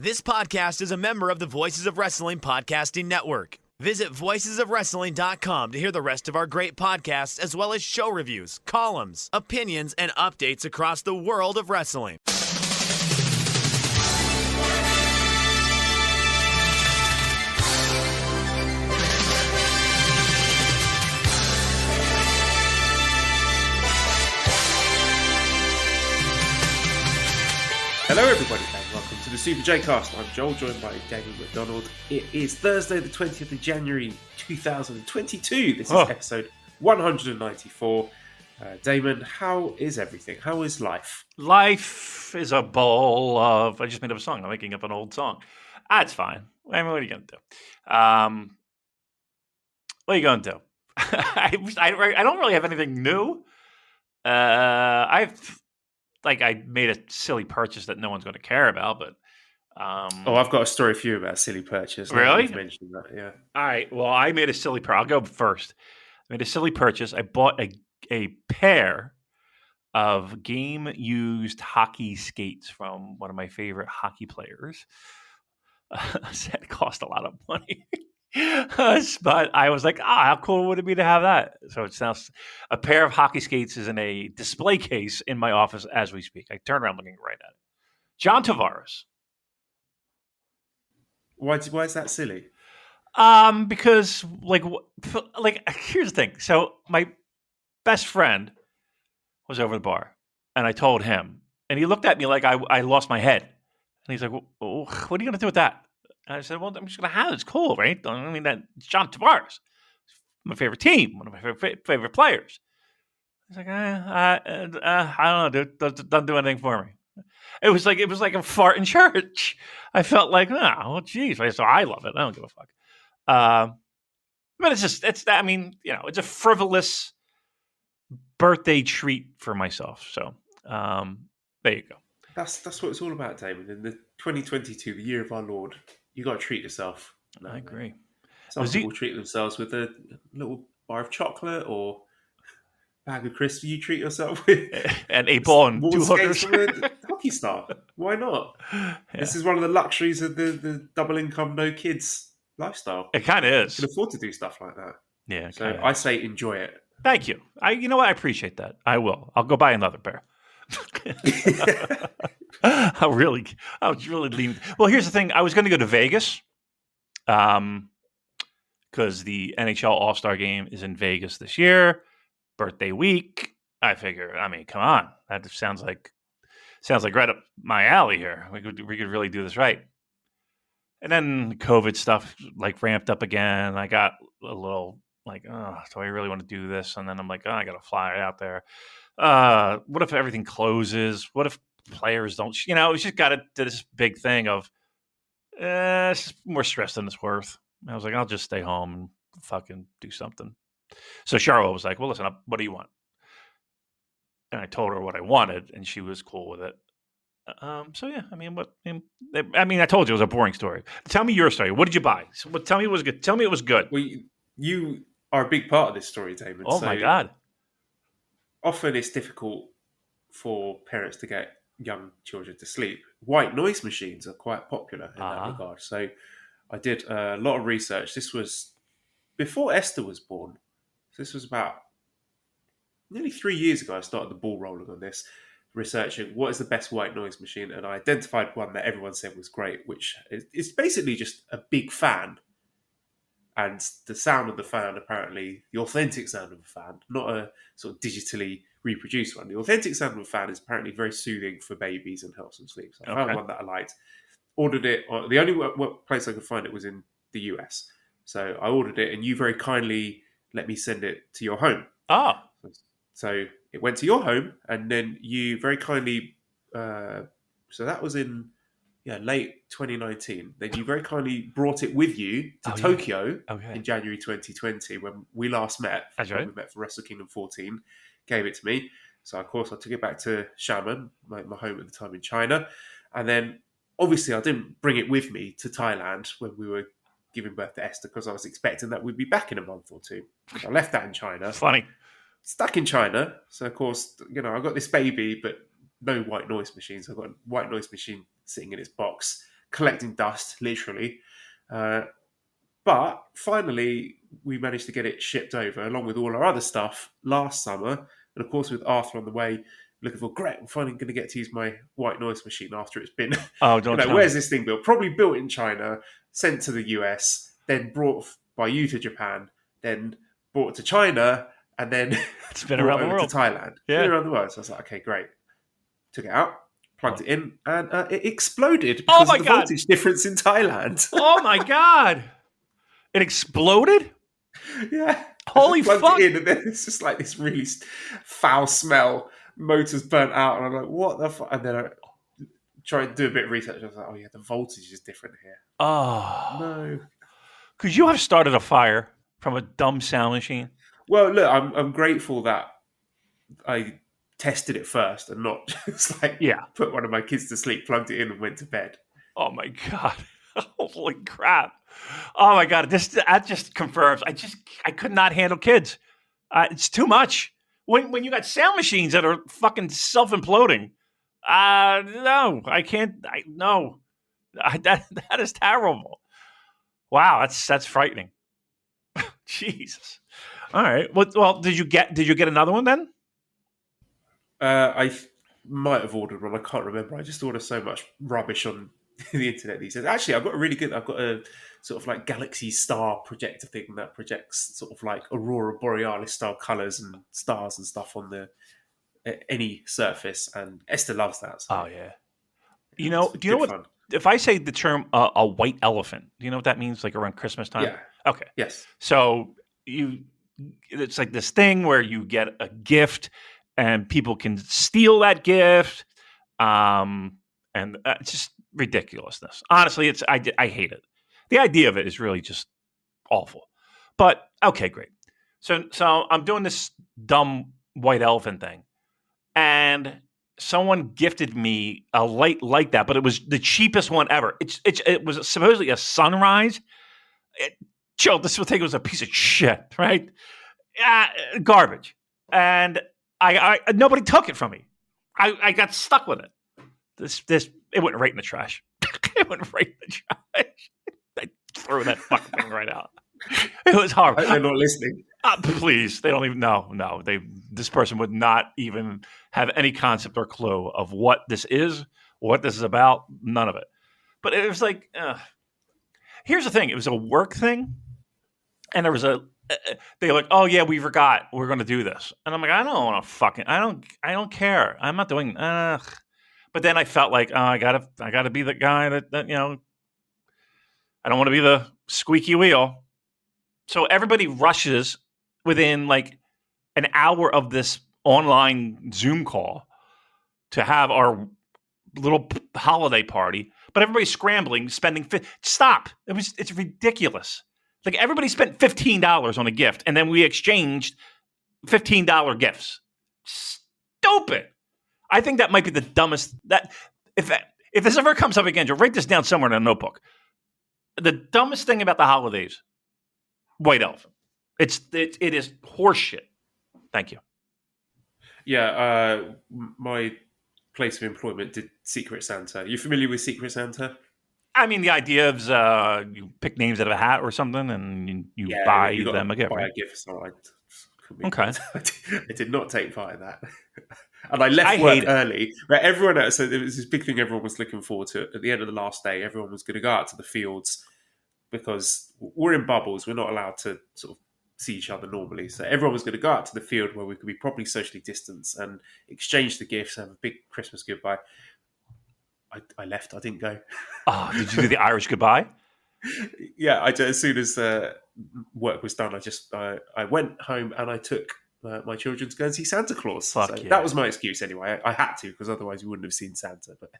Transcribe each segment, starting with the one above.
This podcast is a member of the Voices of Wrestling Podcasting Network. Visit voicesofwrestling.com to hear the rest of our great podcasts, as well as show reviews, columns, opinions, and updates across the world of wrestling. Hello everybody and welcome to the Super J-Cast. I'm Joel, joined by Damon McDonald. It is Thursday the 20th of January 2022. This is episode 194. Damon, how is everything? How is life? Life is a bowl of... I just made up a song. I'm making up an old song. It's fine. I mean, what are you going to do? What are you going to do? I don't really have anything new. I made a silly purchase that no one's going to care about, but... I've got a story for you about a silly purchase. Really? You've mentioned that, yeah. All right, well, I made a silly purchase. I'll go first. I made a silly purchase. I bought a pair of game-used hockey skates from one of my favorite hockey players. It cost a lot of money. But I was like, how cool would it be to have that? So it's now a pair of hockey skates is in a display case in my office as we speak. I turn around looking right at it. John Tavares. Why is that silly? Because here's the thing. So my best friend was over the bar, and I told him, and he looked at me like I lost my head, and he's like, well, "What are you going to do with that?" And I said, well, I'm just going to have it. It's cool, right? I mean, that's John Tavares, my favorite team, one of my favorite players. He's like, I don't know, dude. Doesn't do anything for me. It was like a fart in church. I felt like, geez. So I love it. I don't give a fuck. But it's a frivolous birthday treat for myself. So there you go. That's what it's all about, Damon. In the 2022, the year of our Lord, you got to treat yourself. I agree. Some people treat themselves with a little bar of chocolate or bag of crisps. You treat yourself with an 8-ball and 2 hookers from a hockey star. Why not? Yeah. This is one of the luxuries of the double income, no kids lifestyle. It kind of is. You can afford to do stuff like that. Yeah. So I say enjoy it. Thank you. You know what? I appreciate that. I will. I'll go buy another pair. I was really leaning. Well, here's the thing. I was going to go to Vegas, because the NHL All-Star Game is in Vegas this year, birthday week. I figure. I mean, come on. That sounds like right up my alley here. We could really do this right. And then COVID stuff ramped up again. I got a little do I really want to do this? And then I'm like, I got to fly out there. What if everything closes? What if players don't? It's just got to do this big thing of it's just more stress than it's worth. I was like, I'll just stay home and fucking do something. So Charlotte was like, well, listen, what do you want? And I told her what I wanted, and she was cool with it. So yeah, I told you it was a boring story. Tell me your story. What did you buy? Tell me it was good. Tell me it was good. Well, you are a big part of this story, Damon. Oh my God. Often it's difficult for parents to get young children to sleep. White noise machines are quite popular in that regard. So I did a lot of research. This was before Esther was born. So this was about nearly 3 years ago. I started the ball rolling on this, researching what is the best white noise machine. And I identified one that everyone said was great, which is basically just a big fan. And the sound of the fan, apparently, the authentic sound of a fan, not a sort of digitally reproduced one. The authentic sound of a fan is apparently very soothing for babies and helps them sleep. So I found one that I liked. Ordered it. The only place I could find it was in the US. So I ordered it, and you very kindly let me send it to your home. So it went to your home, and then you very kindly... so that was in... late 2019. Then you very kindly brought it with you to Tokyo in January 2020 when we last met. That's right. We met for Wrestle Kingdom 14. Gave it to me. So, of course, I took it back to Xiamen, my home at the time in China. And then, obviously, I didn't bring it with me to Thailand when we were giving birth to Esther because I was expecting that we'd be back in a month or two. I left that in China. Funny. Stuck in China. So, of course, I got this baby, but no white noise machines. I've got a white noise machine sitting in its box collecting dust, literally. But finally, we managed to get it shipped over, along with all our other stuff, last summer. And of course, with Arthur on the way, looking for, great, I'm finally going to get to use my white noise machine after it's been, Oh, don't tell where's me. this thing built? Probably built in China, sent to the US, then brought by you to Japan, then brought to China, and then It's been brought around the over world. to Thailand. Yeah. Been around the world. So I was like, okay, great. Took it out, plugged it in, and it exploded Oh because my of the God. voltage difference in Thailand. Oh my God. It exploded? Yeah. Holy plugged fuck. it in, and then it's just like this really foul smell. Motor's burnt out, and I'm like, what the fuck? And then I tried to do a bit of research. I was like, oh yeah, the voltage is different here. Oh. No. Could you have started a fire from a dumb sound machine? Well, look, I'm grateful that I tested it first and not just like put one of my kids to sleep, plugged it in, and went to bed. Oh my God. Holy crap. Oh my God. That just confirms. I could not handle kids. It's too much. When you got sound machines that are fucking self-imploding. No, I can't. No. That is terrible. Wow, that's frightening. Jesus. All right. Well, did you get another one then? I might have ordered one. I can't remember. I just order so much rubbish on the internet these days. Actually, I've got a sort of like galaxy star projector thing that projects sort of like aurora borealis style colours and stars and stuff on any surface, and Esther loves that. So Oh yeah. Do you know what? Fun. If I say the term a white elephant, do you know what that means? Like around Christmas time? Yeah. Okay. Yes. So it's like this thing where you get a gift and people can steal that gift. And it's just ridiculousness. Honestly, I hate it. The idea of it is really just awful. But okay, great. So I'm doing this dumb white elephant thing, and someone gifted me a light like that, but it was the cheapest one ever. It was supposedly a sunrise. This thing was a piece of shit, right? Garbage, and I nobody took it from me. I got stuck with it. This it went right in the trash. It went right in the trash. I threw that fucking thing right out. It was horrible. They're not listening. Please, they don't even know. No, this person would not even have any concept or clue of what this is, what this is about. None of it. But it was like, here's the thing. It was a work thing, and there was they were like, oh yeah, we forgot we're going to do this, and I'm like, I don't want to I don't care. I'm not doing. But then I felt like, I gotta be the guy that I don't want to be the squeaky wheel. So everybody rushes within like an hour of this online Zoom call to have our little holiday party, but everybody's scrambling, spending. Stop! It's ridiculous. Like everybody spent $15 on a gift, and then we exchanged $15 gifts. Stupid. I think that might be the dumbest. That if this ever comes up again, you'll write this down somewhere in a notebook. The dumbest thing about the holidays, white elephant. It is horseshit. Thank you. Yeah, my place of employment did Secret Santa. Are you familiar with Secret Santa? I mean, the idea is you pick names out of a hat or something, and you buy them a gift. Buy right? a gift. So Okay. I did not take part in that. And I left work early. But everyone else, so there was this big thing everyone was looking forward to. At the end of the last day, everyone was going to go out to the fields because we're in bubbles. We're not allowed to sort of see each other normally. So everyone was going to go out to the field where we could be properly socially distanced and exchange the gifts, have a big Christmas goodbye. I left. I didn't go. Oh, did you do the Irish goodbye? Yeah, as soon as work was done, I went home and I took my children to go and see Santa Claus. That was my excuse anyway. I had to because otherwise we wouldn't have seen Santa. But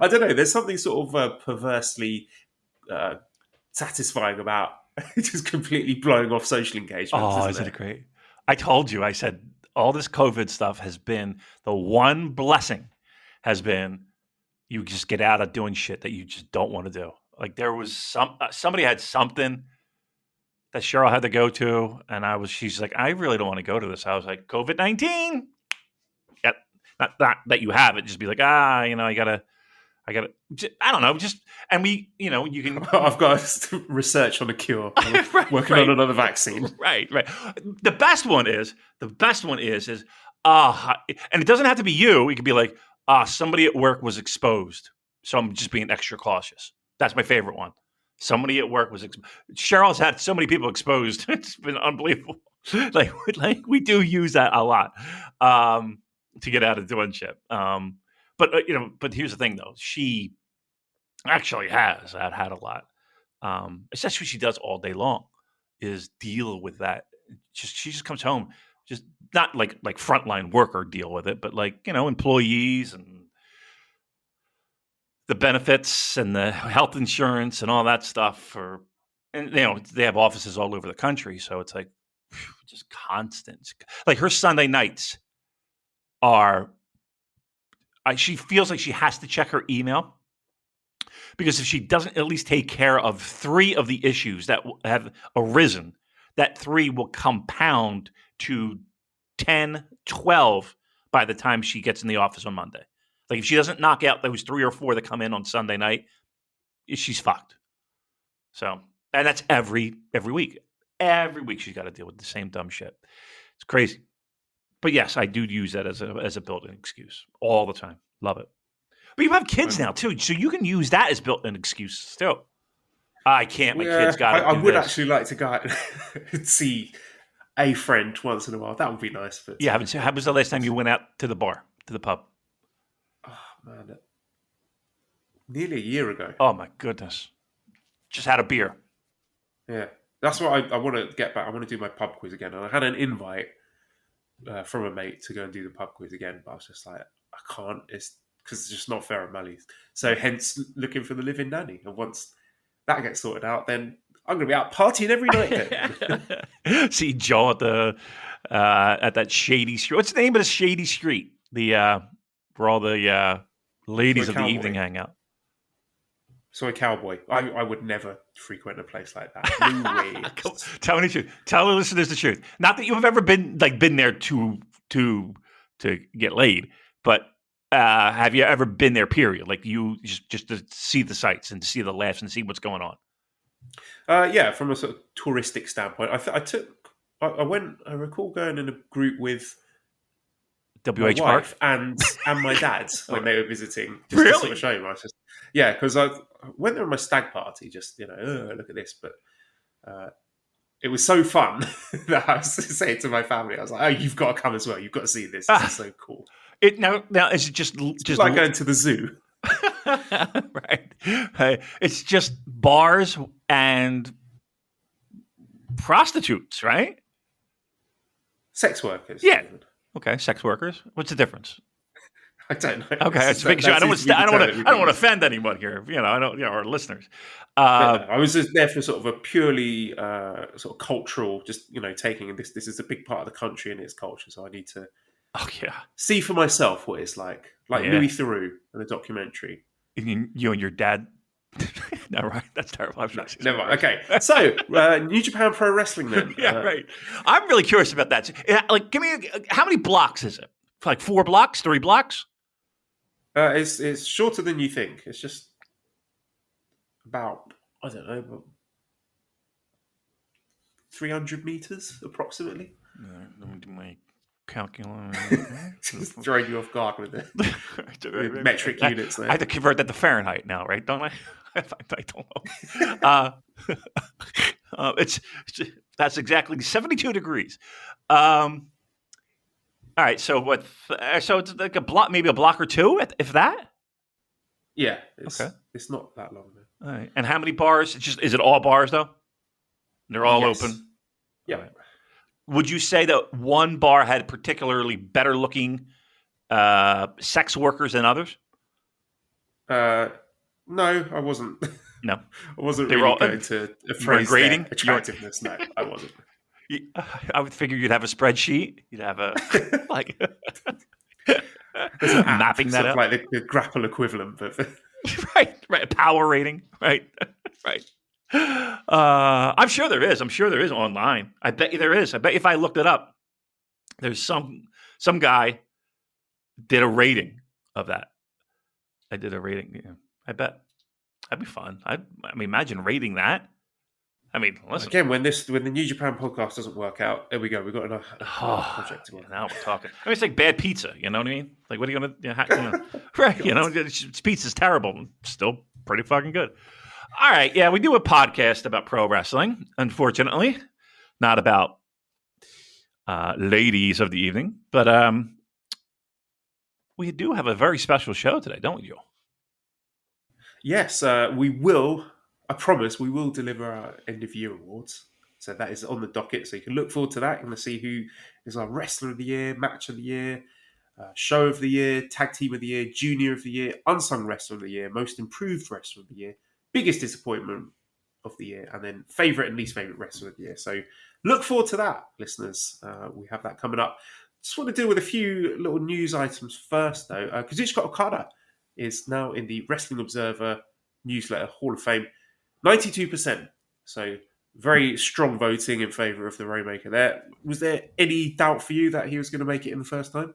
I don't know. There's something sort of perversely satisfying about just completely blowing off social engagement. Oh, isn't it great? I told you. I said all this COVID stuff has been the one blessing. Has been you just get out of doing shit that you just don't want to do. Like there was somebody had something that Cheryl had to go to, and she's like, I really don't want to go to this. I was like, COVID-19. Not that you have it, just be like, I I don't know. And we, you can. I've got research on a cure. I'm working on another vaccine. Right. The best one is, and it doesn't have to be you. It could be like, somebody at work was exposed. So I'm just being extra cautious. That's my favorite one. Somebody at work was Cheryl's had so many people exposed. It's been unbelievable. Like we do use that a lot to get out of doing shit. But here's the thing though. She actually has had a lot. That's what she does all day long is deal with that. She just comes home, just not like frontline worker deal with it, but employees and the benefits and the health insurance and all that stuff. And they have offices all over the country, so it's like just constant. Like her Sunday nights are. She feels like she has to check her email because if she doesn't at least take care of 3 of the issues that have arisen, that 3 will compound to 10, 12 by the time she gets in the office on Monday. Like if she doesn't knock out those 3 or 4 that come in on Sunday night, she's fucked. So, and that's every week. Every week she's got to deal with the same dumb shit. It's crazy. But yes, I do use that as a built-in excuse all the time. Love it. But you have kids now too, so you can use that as built-in excuses too. I can't. My kids got it. I would actually like to go out and see a friend once in a while. That would be nice. But how was the last time you went out to the pub? Oh man, nearly a year ago. Oh my goodness! Just had a beer. Yeah, that's what I want to get back. I want to do my pub quiz again, and I had an invite from a mate to go and do the pub quiz again, but I was just like, I can't. It's because it's just not fair on Mally's. So hence looking for the living nanny. And once that gets sorted out, then I'm going to be out partying every night. Then. See Joe at that shady street. What's the name of the shady street? Where all the ladies of the evening hang out. So a cowboy. I would never frequent a place like that. No way. Tell me the truth. Tell the listeners the truth. Not that you've ever been there to get laid, but have you ever been there? Period. Like you just to see the sights and to see the laughs and see what's going on. Yeah, from a sort of touristic standpoint, I recall going in a group with my wife and my dad when they were visiting. Just really? To sort of show them. Because I went there on my stag party, just look at this. But it was so fun that I was saying to my family, I was like, "Oh, you've got to come as well. You've got to see this. This is so cool." Now is it just like going to the zoo? Right. It's just bars and prostitutes, right? Sex workers. Yeah. Okay, sex workers. What's the difference? I don't know. Okay, I don't want to offend anyone here. Our listeners. I was just there for sort of a purely sort of cultural, just taking this. This is a big part of the country and its culture, so I need to see for myself what it's like Louis Theroux in a documentary. You and your dad. No, right? That's terrible. Never mind. Okay, so New Japan Pro Wrestling then. Right. I'm really curious about that. Like, give me how many blocks is it? Like 4 blocks, 3 blocks? It's shorter than you think. It's just about 300 meters approximately. Let me do my calculator. Just throwing you off guard with the metric units there. I have to convert that to Fahrenheit now, right? Don't I? I don't know. That's exactly 72 degrees. All right, so what? So it's like a block, maybe a block or 2, if that. Yeah. It's not that long though. All right, and how many bars? Is it all bars though? They're all open. Yeah. Right. Would you say that one bar had particularly better looking sex workers than others? No, I wasn't. No, I wasn't really going to appraise their attractiveness. No, I wasn't. I would figure you'd have a spreadsheet. You'd have a mapping that up, like the grapple equivalent, but right, power rating, right. I'm sure there is. I'm sure there is online. I bet you there is. I bet if I looked it up, there's some guy did a rating of that. I did a rating. Yeah, I bet that'd be fun. I mean, imagine rating that. I mean, listen. Again, when the New Japan podcast doesn't work out, there we go. We've got another project to work. Now we're talking. I mean, it's like bad pizza. You know what I mean? Like, what are you gonna? Right? You know, pizza's terrible. Still pretty fucking good. All right, yeah, we do a podcast about pro wrestling. Unfortunately, not about ladies of the evening, but we do have a very special show today, don't we, Joel? Yes, we will. I promise we will deliver our end of year awards. So that is on the docket. So you can look forward to that. You're going to see who is our wrestler of the year, match of the year, show of the year, tag team of the year, junior of the year, unsung wrestler of the year, most improved wrestler of the year, biggest disappointment of the year, and then favourite and least favourite wrestler of the year. So look forward to that, listeners. We have that coming up. Just want to deal with a few little news items first, though. Kazuchika Okada is now in the Wrestling Observer newsletter Hall of Fame. 92%. So very strong voting in favour of the Rainmaker there. Was there any doubt for you that he was going to make it in the first time?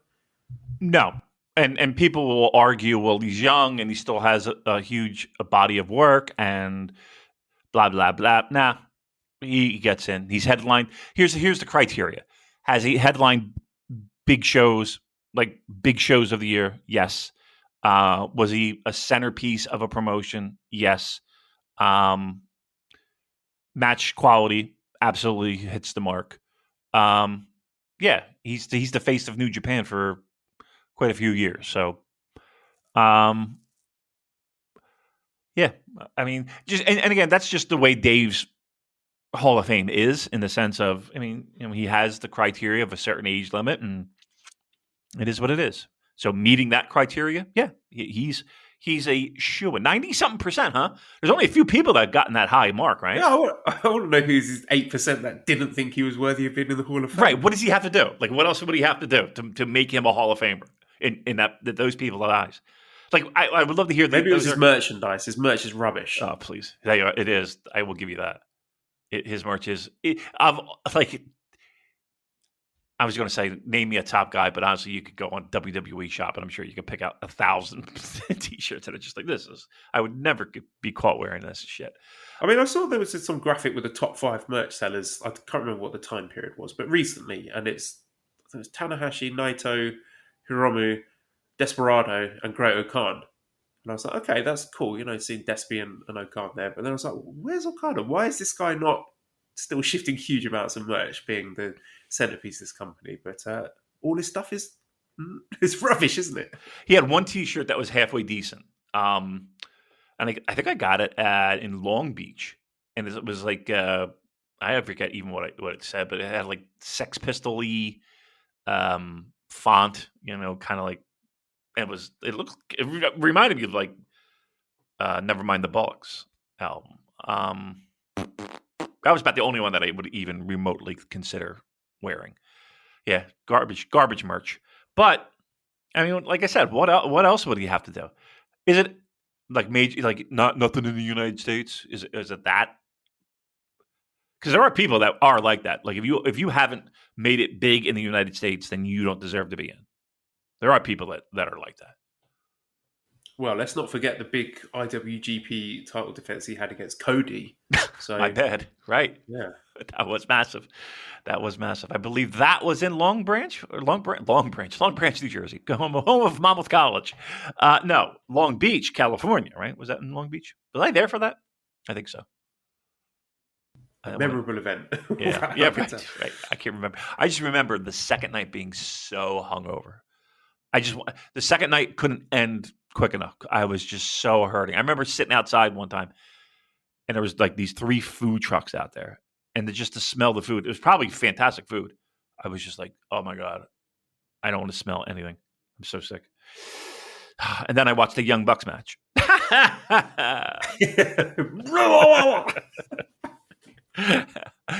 No. And people will argue, well, he's young and he still has a huge body of work and blah, blah, blah. Nah, he gets in. He's headlined. Here's the criteria. Has he headlined big shows, like big shows of the year? Yes. Was he a centerpiece of a promotion? Yes. Match quality absolutely hits the mark. Yeah, he's the face of New Japan for quite a few years. So, yeah, I mean, just and again, that's just the way Dave's Hall of Fame is, in the sense of, I mean, you know, he has the criteria of a certain age limit, and it is what it is. So meeting that criteria, yeah, he's a shoo-in. 90-something%, huh? There's only a few people that have gotten that high mark, right? Yeah, I want to know who's 8% that didn't think he was worthy of being in the Hall of Fame. Right. What does he have to do? Like, what else would he have to do to make him a Hall of Famer in those people's eyes? Like, I would love to hear. Maybe it was his merchandise. His merch is rubbish. Oh, please. It is. I will give you that. His merch is. I was going to say, name me a top guy, but honestly, you could go on WWE Shop, and I'm sure you could pick out 1,000 T-shirts that are just like, this is. I would never be caught wearing this shit. I mean, I saw there was some graphic with the top 5 merch sellers. I can't remember what the time period was, but recently, and it was Tanahashi, Naito, Hiromu, Desperado, and Great Okan. And I was like, okay, that's cool. You know, seeing Despy and Okan there. But then I was like, where's Okada? Why is this guy not still shifting huge amounts of merch, being the centerpiece of this company? But all his stuff is rubbish, isn't it? He had one T-shirt that was halfway decent. And I think I got it in Long Beach. And it was like, I forget even what it said, but it had like Sex Pistol-y font, you know, kind of like, it reminded me of like Nevermind the Bollocks album. That was about the only one that I would even remotely consider wearing. Yeah, garbage merch. But I mean, like I said, what else would he have to do? Is it like major, like nothing in the United States? Is it that? Because there are people that are like that. Like if you haven't made it big in the United States, then you don't deserve to be in. There are people that are like that. Well, let's not forget the big IWGP title defense he had against Cody. So My bad. Right. Yeah. That was massive. I believe that was in Long Branch, New Jersey, home of Monmouth College. No, Long Beach, California, right? Was that in Long Beach? Was I there for that? I think so. Memorable event. Yeah, right. I can't remember. I just remember the second night being so hungover. The second night couldn't end quick enough. I was just so hurting. I remember sitting outside one time, and there was like these 3 food trucks out there, and just to smell the food, it was probably fantastic food. I was just like, oh my God, I don't want to smell anything. I'm so sick. And then I watched the Young Bucks match.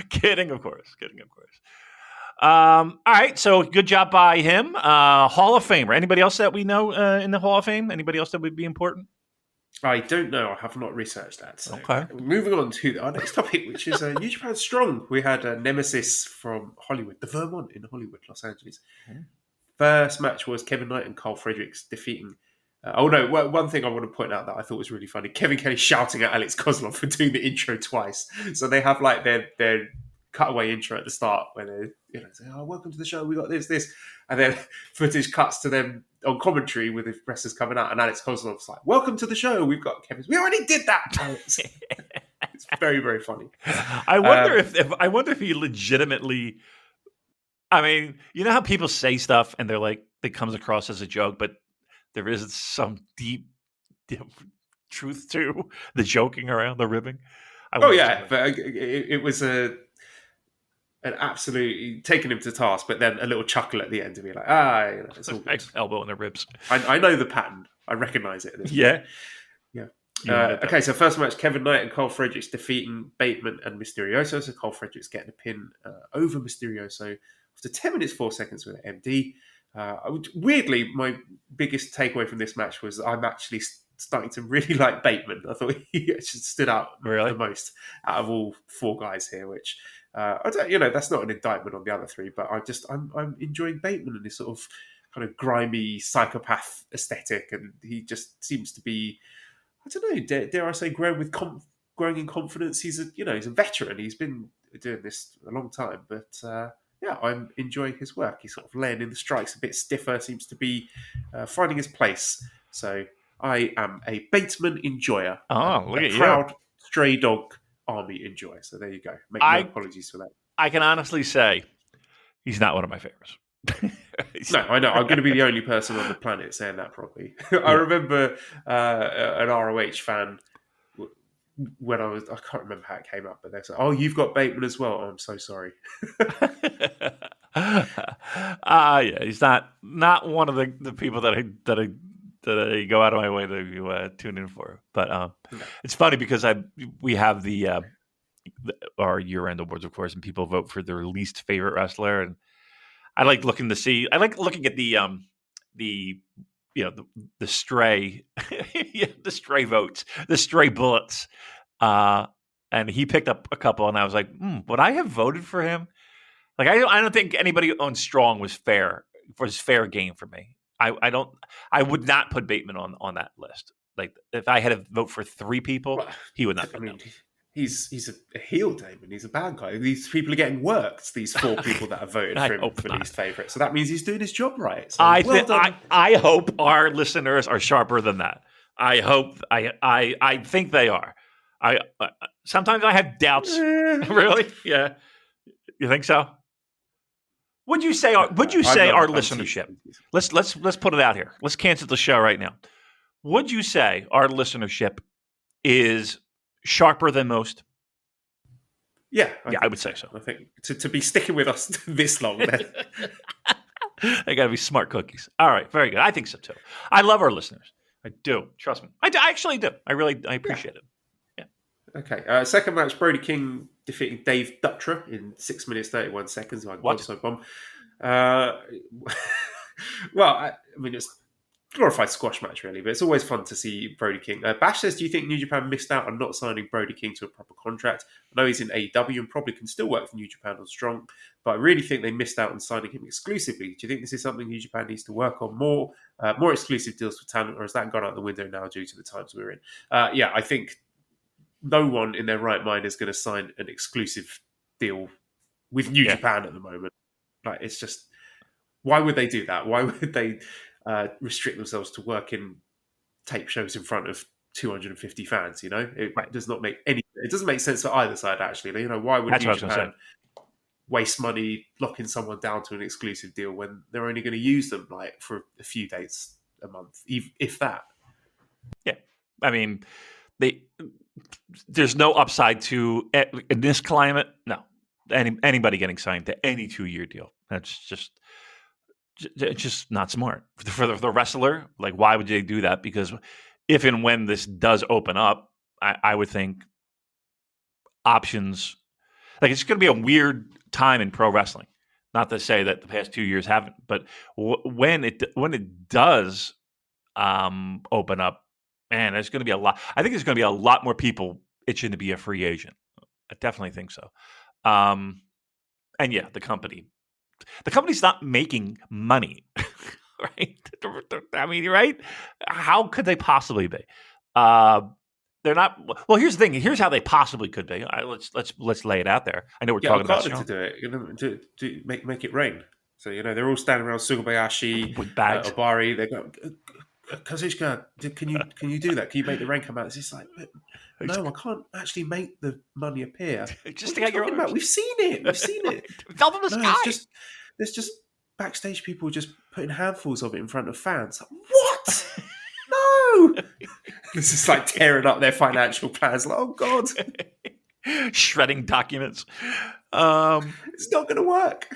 Kidding, of course. All right, so good job by him. Hall of Famer. Anybody else that we know in the Hall of Fame? Anybody else that would be important? I don't know. I have not researched that. So. Okay. Moving on to our next topic, which is New Japan Strong. We had a Nemesis from Hollywood, the Vermont in Hollywood, Los Angeles. First match was Kevin Knight and Carl Fredericks defeating one thing I want to point out that I thought was really funny: Kevin Kelly shouting at Alex Kozlov for doing the intro twice. So they have like their cutaway intro at the start where they say, "Oh, welcome to the show. We got this," and then footage cuts to them on commentary with the wrestlers coming out, and Alex Kozlov's like, "Welcome to the show. We've got Kevin. We already did that." Alex. It's very, very funny. I wonder if he legitimately. I mean, you know how people say stuff and they're like, it comes across as a joke, but there is some deep truth to the joking around, the ribbing. But it was an absolute taking him to task, but then a little chuckle at the end to be like, it's all good. Elbow in the ribs. I know the pattern. I recognise it. Yeah. Okay, so first match, Kevin Knight and Cole Fredericks defeating Bateman and Mysterioso. So Cole Fredericks getting a pin over Mysterioso after 10 minutes 4 seconds with an MD. Weirdly, my biggest takeaway from this match was I'm actually starting to really like Bateman. I thought he actually stood out the most out of all four guys here, which I don't, that's not an indictment on the other three, but I'm enjoying Bateman and this sort of kind of grimy psychopath aesthetic, and he just seems to be, I don't know, dare I say, growing in confidence. He's a veteran. He's been doing this a long time, but I'm enjoying his work. He's sort of laying in the strikes a bit stiffer, seems to be finding his place. So I am a Bateman enjoyer. Oh, look at you. Proud stray dog army enjoyer. So there you go. Make no apologies for that. I can honestly say he's not one of my favorites. No, I know. I'm going to be the only person on the planet saying that probably. I remember an ROH fan when I can't remember how it came up, but they said, "Oh, you've got Bateman as well." Oh, I'm so sorry. He's not one of the people that I go out of my way to tune in for. But it's funny because we have our year-end awards, of course, and people vote for their least favorite wrestler, and I like looking at the stray the stray votes, the stray bullets, and he picked up a couple, and I was like, would I have voted for him? Like, I don't think anybody on Strong was fair game for me. I would not put Bateman on that list. Like, if I had to vote for three people, he would not be. He's a heel, Damon. He's a bad guy. These people are getting worked. These four people that have voted for him for least favourite. So that means he's doing his job right. So I hope our listeners are sharper than that. I hope. I think they are. Sometimes I have doubts. Really? Yeah. You think so? Would you say our listenership? Let's put it out here. Let's cancel the show right now. Would you say our listenership is sharper than most? Yeah, I would say so. I think to be sticking with us this long, then. They got to be smart cookies. All right, very good. I think so too. I love our listeners. I do. Trust me. I actually do. I appreciate it. Yeah. Okay. Second match: Brody King defeating Dave Dutra in 6 minutes 31 seconds. What? So bomb. Well, I mean, it's glorified squash match, really, but it's always fun to see Brody King. Bash says, do you think New Japan missed out on not signing Brody King to a proper contract? I know he's in AEW and probably can still work for New Japan on Strong, but I really think they missed out on signing him exclusively. Do you think this is something New Japan needs to work on more exclusive deals for talent, or has that gone out the window now due to the times we're in? I think no one in their right mind is going to sign an exclusive deal with New Japan at the moment. Like, it's just, why would they do that? Why would they restrict themselves to working tape shows in front of 250 fans? It does not make it doesn't make sense for either side, actually. Why would New Japan waste money locking someone down to an exclusive deal when they're only going to use them like for a few days a month, if that? Yeah, I mean, there's no upside to, in this climate. No, anybody getting signed to any 2-year deal, that's just not smart for the wrestler. Like, why would they do that? Because if and when this does open up, I would think options, like, it's going to be a weird time in pro wrestling. Not to say that the past 2 years haven't, but when it does open up, man, there's going to be a lot. I think there's going to be a lot more people itching to be a free agent. I definitely think so. And yeah, the company's not making money right? I mean, right? How could they possibly be? They're not. Well, here's the thing. Here's how they possibly could be. Let's lay it out there. I know we're Get talking about Okada to do it. Make it rain. So they're all standing around Sugabayashi, with bags. Obari. They go, Kazuchika, can you do that? Can you make the rain come out? It's just like, no, I can't actually make the money appear. Just to get your about? We've seen it. Fell from the sky. There's just backstage people just putting handfuls of it in front of fans. Like, what? No. This is like tearing up their financial plans. Like, oh God. Shredding documents. It's not going to work.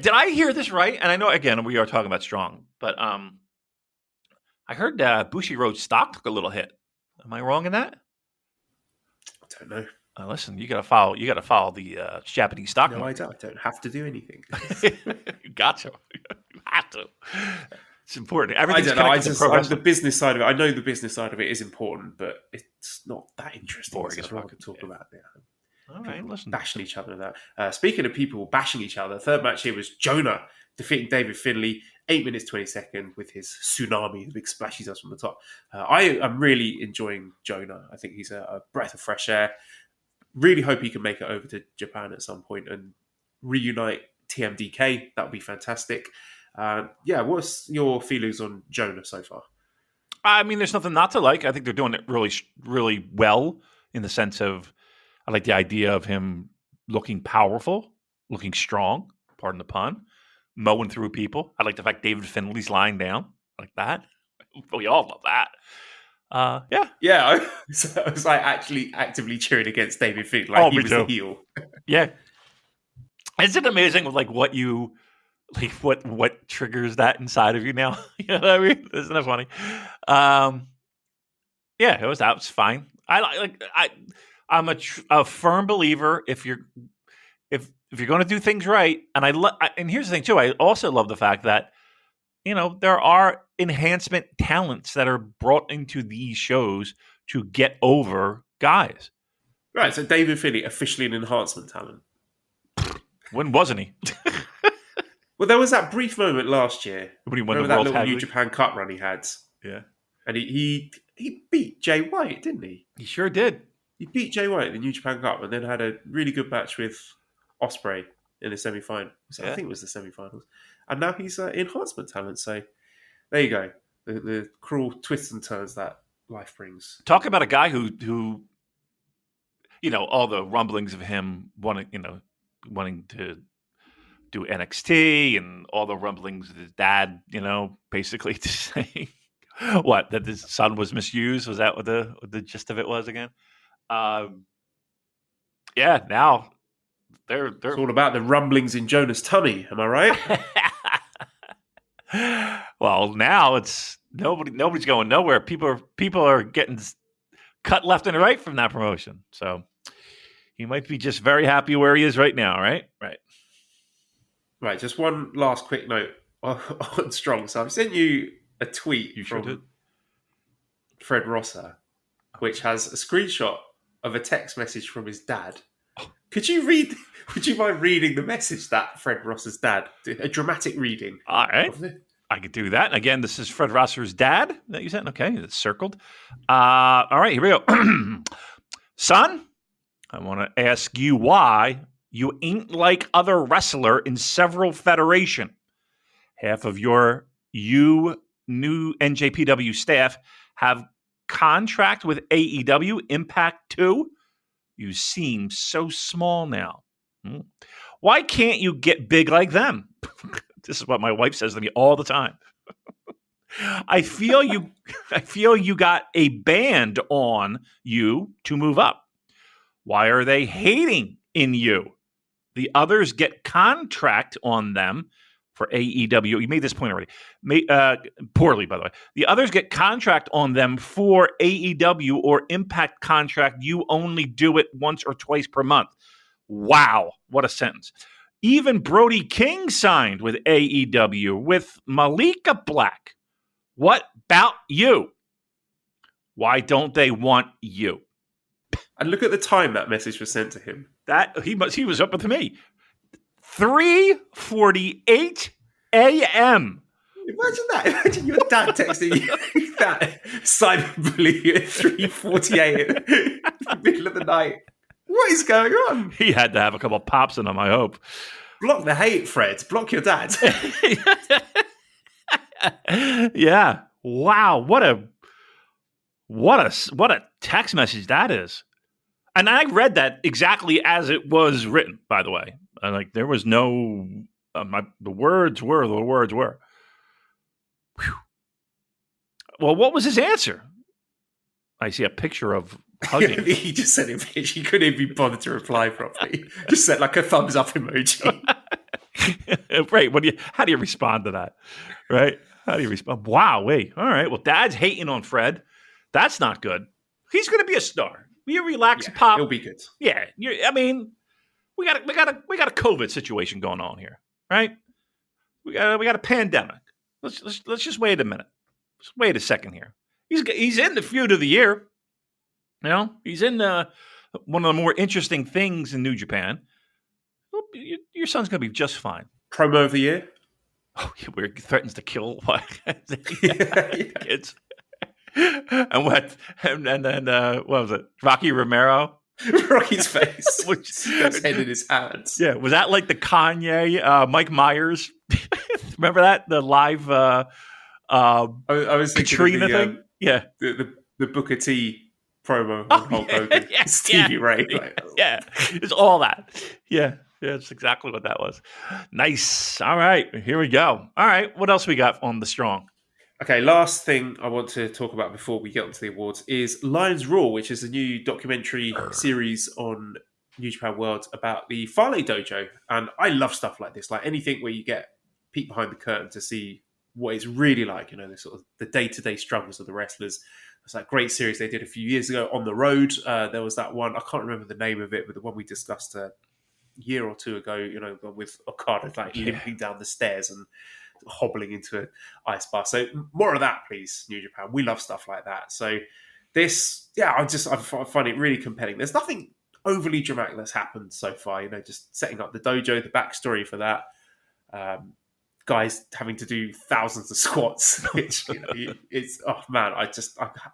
Did I hear this right? And I know, again, we are talking about Strong, but I heard Bushiroad's stock took a little hit. Am I wrong in that? I don't know. Listen, you got to follow the Japanese stock market. I don't have to do anything. You got to. You have to. It's important. I don't know. The business side of it. I know the business side of it is important, but it's not that interesting. Boring as I fuck. could talk about it. All right, listen. Bashing each other and that. Speaking of people bashing each other, third match here was Jonah defeating David Finlay, 8 minutes 22 with his tsunami, the big splash he does from the top. I am really enjoying Jonah. I think he's a breath of fresh air. Really hope he can make it over to Japan at some point and reunite TMDK. That would be fantastic. What's your feelings on Jonah so far? I mean, there's nothing not to like. I think they're doing it really, really well in the sense of, I like the idea of him looking powerful, looking strong, pardon the pun, mowing through people. I like the fact David Finlay's lying down like that. We all love that. Yeah. I was like actually actively cheering against David Finlay. Like he was the heel. Yeah. Isn't it amazing with like what what triggers that inside of you now? You know what I mean? Isn't that funny? That was fine. I'm a firm believer if you're going to do things right, and here's the thing too. I also love the fact that there are enhancement talents that are brought into these shows to get over guys. Right. So David Finlay officially an enhancement talent. When wasn't he? Well, there was that brief moment last year when he won the World little New Japan Cup run he had. Yeah, and he beat Jay White, didn't he? He sure did. He beat Jay White in the New Japan Cup and then had a really good match with Ospreay in the semi-final. I think it was the semi-finals. And now he's enhancement talent. So there you go. The cruel twists and turns that life brings. Talk about a guy who all the rumblings of him wanting to do NXT and all the rumblings of his dad, basically to say that his son was misused. Was that what the gist of it was again? Now they're it's all about the rumblings in Jonah's tummy. Am I right? Well, now it's nobody's going nowhere. People are getting cut left and right from that promotion. So he might be just very happy where he is right now. Right. Just one last quick note on Strong. So I've sent you a tweet from Fred Rosser, which has a screenshot of a text message from his dad. Would you mind reading the message that Fred Rosser's dad did? A dramatic reading. All right. I could do that. Again, this is Fred Rosser's dad that you sent. Okay, it's circled. All right, here we go. Son, I want to ask you why you ain't like other wrestler in several federation. Half of your new NJPW staff have contract with AEW, Impact 2. You seem so small now. Why can't you get big like them? This is what my wife says to me all the time. I feel you got a band on you to move up. Why are they hating in you? The others get contract on them for AEW. You made this point already. Poorly, by the way. The others get contract on them for AEW or Impact contract. You only do it once or twice per month. Wow. What a sentence. Even Brody King signed with AEW with Malika Black. What about you? Why don't they want you? And look at the time that message was sent to him. That he was up with me. 3:48 a.m. Imagine that. Imagine your dad texting you that cyberbully at 3:48 in the middle of the night. What is going on? He had to have a couple pops in him, I hope. Block the hate, Fred. Block your dad. Yeah. Wow. What a text message that is. And I read that exactly as it was written, by the way. Like there was no the words were. Whew. Well, what was his answer? I see a picture of hugging. He just sent a picture. He couldn't even be bothered to reply properly. Just sent like a thumbs up emoji. Right. How do you respond to that? Right? How do you respond? Wow, wait. All right. Well, Dad's hating on Fred. That's not good. He's going to be a star. Will you relax, Pop? He'll be good. Yeah. I mean, we got a COVID situation going on here, right? We got a pandemic. Let's just wait a minute. Just wait a second here. He's in the feud of the year. You know, he's in one of the more interesting things in New Japan. Your son's going to be just fine. Promo of the year? Oh, where he threatens to kill kids. And what? And then what was it? Rocky Romero? Rocky's face. His head in his hands. Yeah. Was that like the Kanye, Mike Myers? Remember that? The live I was thinking Katrina of the, thing? Yeah. The Booker T promo on Hulk Hogan. Yeah, Stevie Ray. Like, yeah. It's all that. Yeah. Yeah, that's exactly what that was. Nice. All right. Here we go. All right. What else we got on the Strong? Okay, last thing I want to talk about before we get onto the awards is Lions Roar, which is a new documentary series on New Japan World about the Fale Dojo. And I love stuff like this, like anything where you get peek behind the curtain to see what it's really like, you know, the sort of the day-to-day struggles of the wrestlers. It's that great series they did a few years ago on the road. There was that one, I can't remember the name of it, but the one we discussed a year or two ago, you know, with Okada like limping down the stairs and hobbling into an ice bar. So more of that, please, New Japan. We love stuff like that. So this, I find it really compelling. There's nothing overly dramatic that's happened so far. You know, just setting up the dojo, the backstory for that. Guys having to do thousands of squats, which you know, it's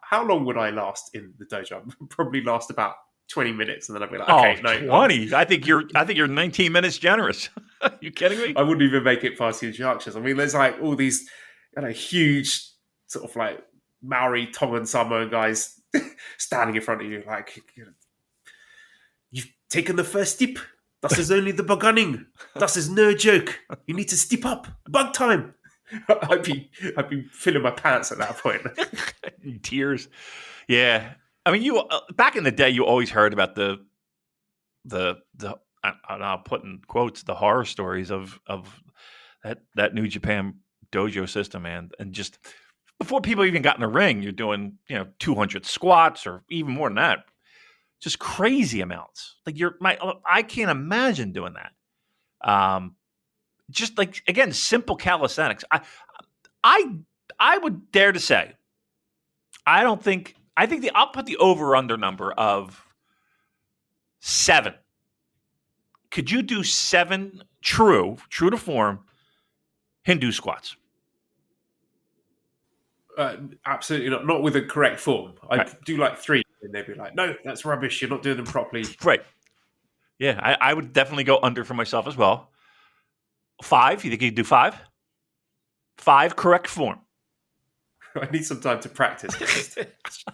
how long would I last in the dojo? I'd probably last about 20 minutes, and then I'd be like, okay, no, 20. I think you're 19 minutes generous. You kidding me? I wouldn't even make it past the instructions. I mean, there's like all these, you know, huge sort of like Maori, Tongan Samoan guys standing in front of you, like, you know, you've taken the first step. Das is only the beginning. Das is no joke. You need to step up. Bug time. I'd be filling my pants at that point. Tears. Yeah. I mean, you back in the day, you always heard about the I'll put in quotes, the horror stories of that New Japan dojo system, and just before people even got in the ring, you're doing 200 squats or even more than that, just crazy amounts. Like I can't imagine doing that. Just like, again, simple calisthenics. I would dare to say, I'll put the over-under number of 7. Could you do 7 true to form Hindu squats? Absolutely not. Not with the correct form. I'd do like 3, and they'd be like, "No, that's rubbish. You're not doing them properly." Right. Yeah, I would definitely go under for myself as well. 5. You think you could do 5? 5 correct form. I need some time to practice.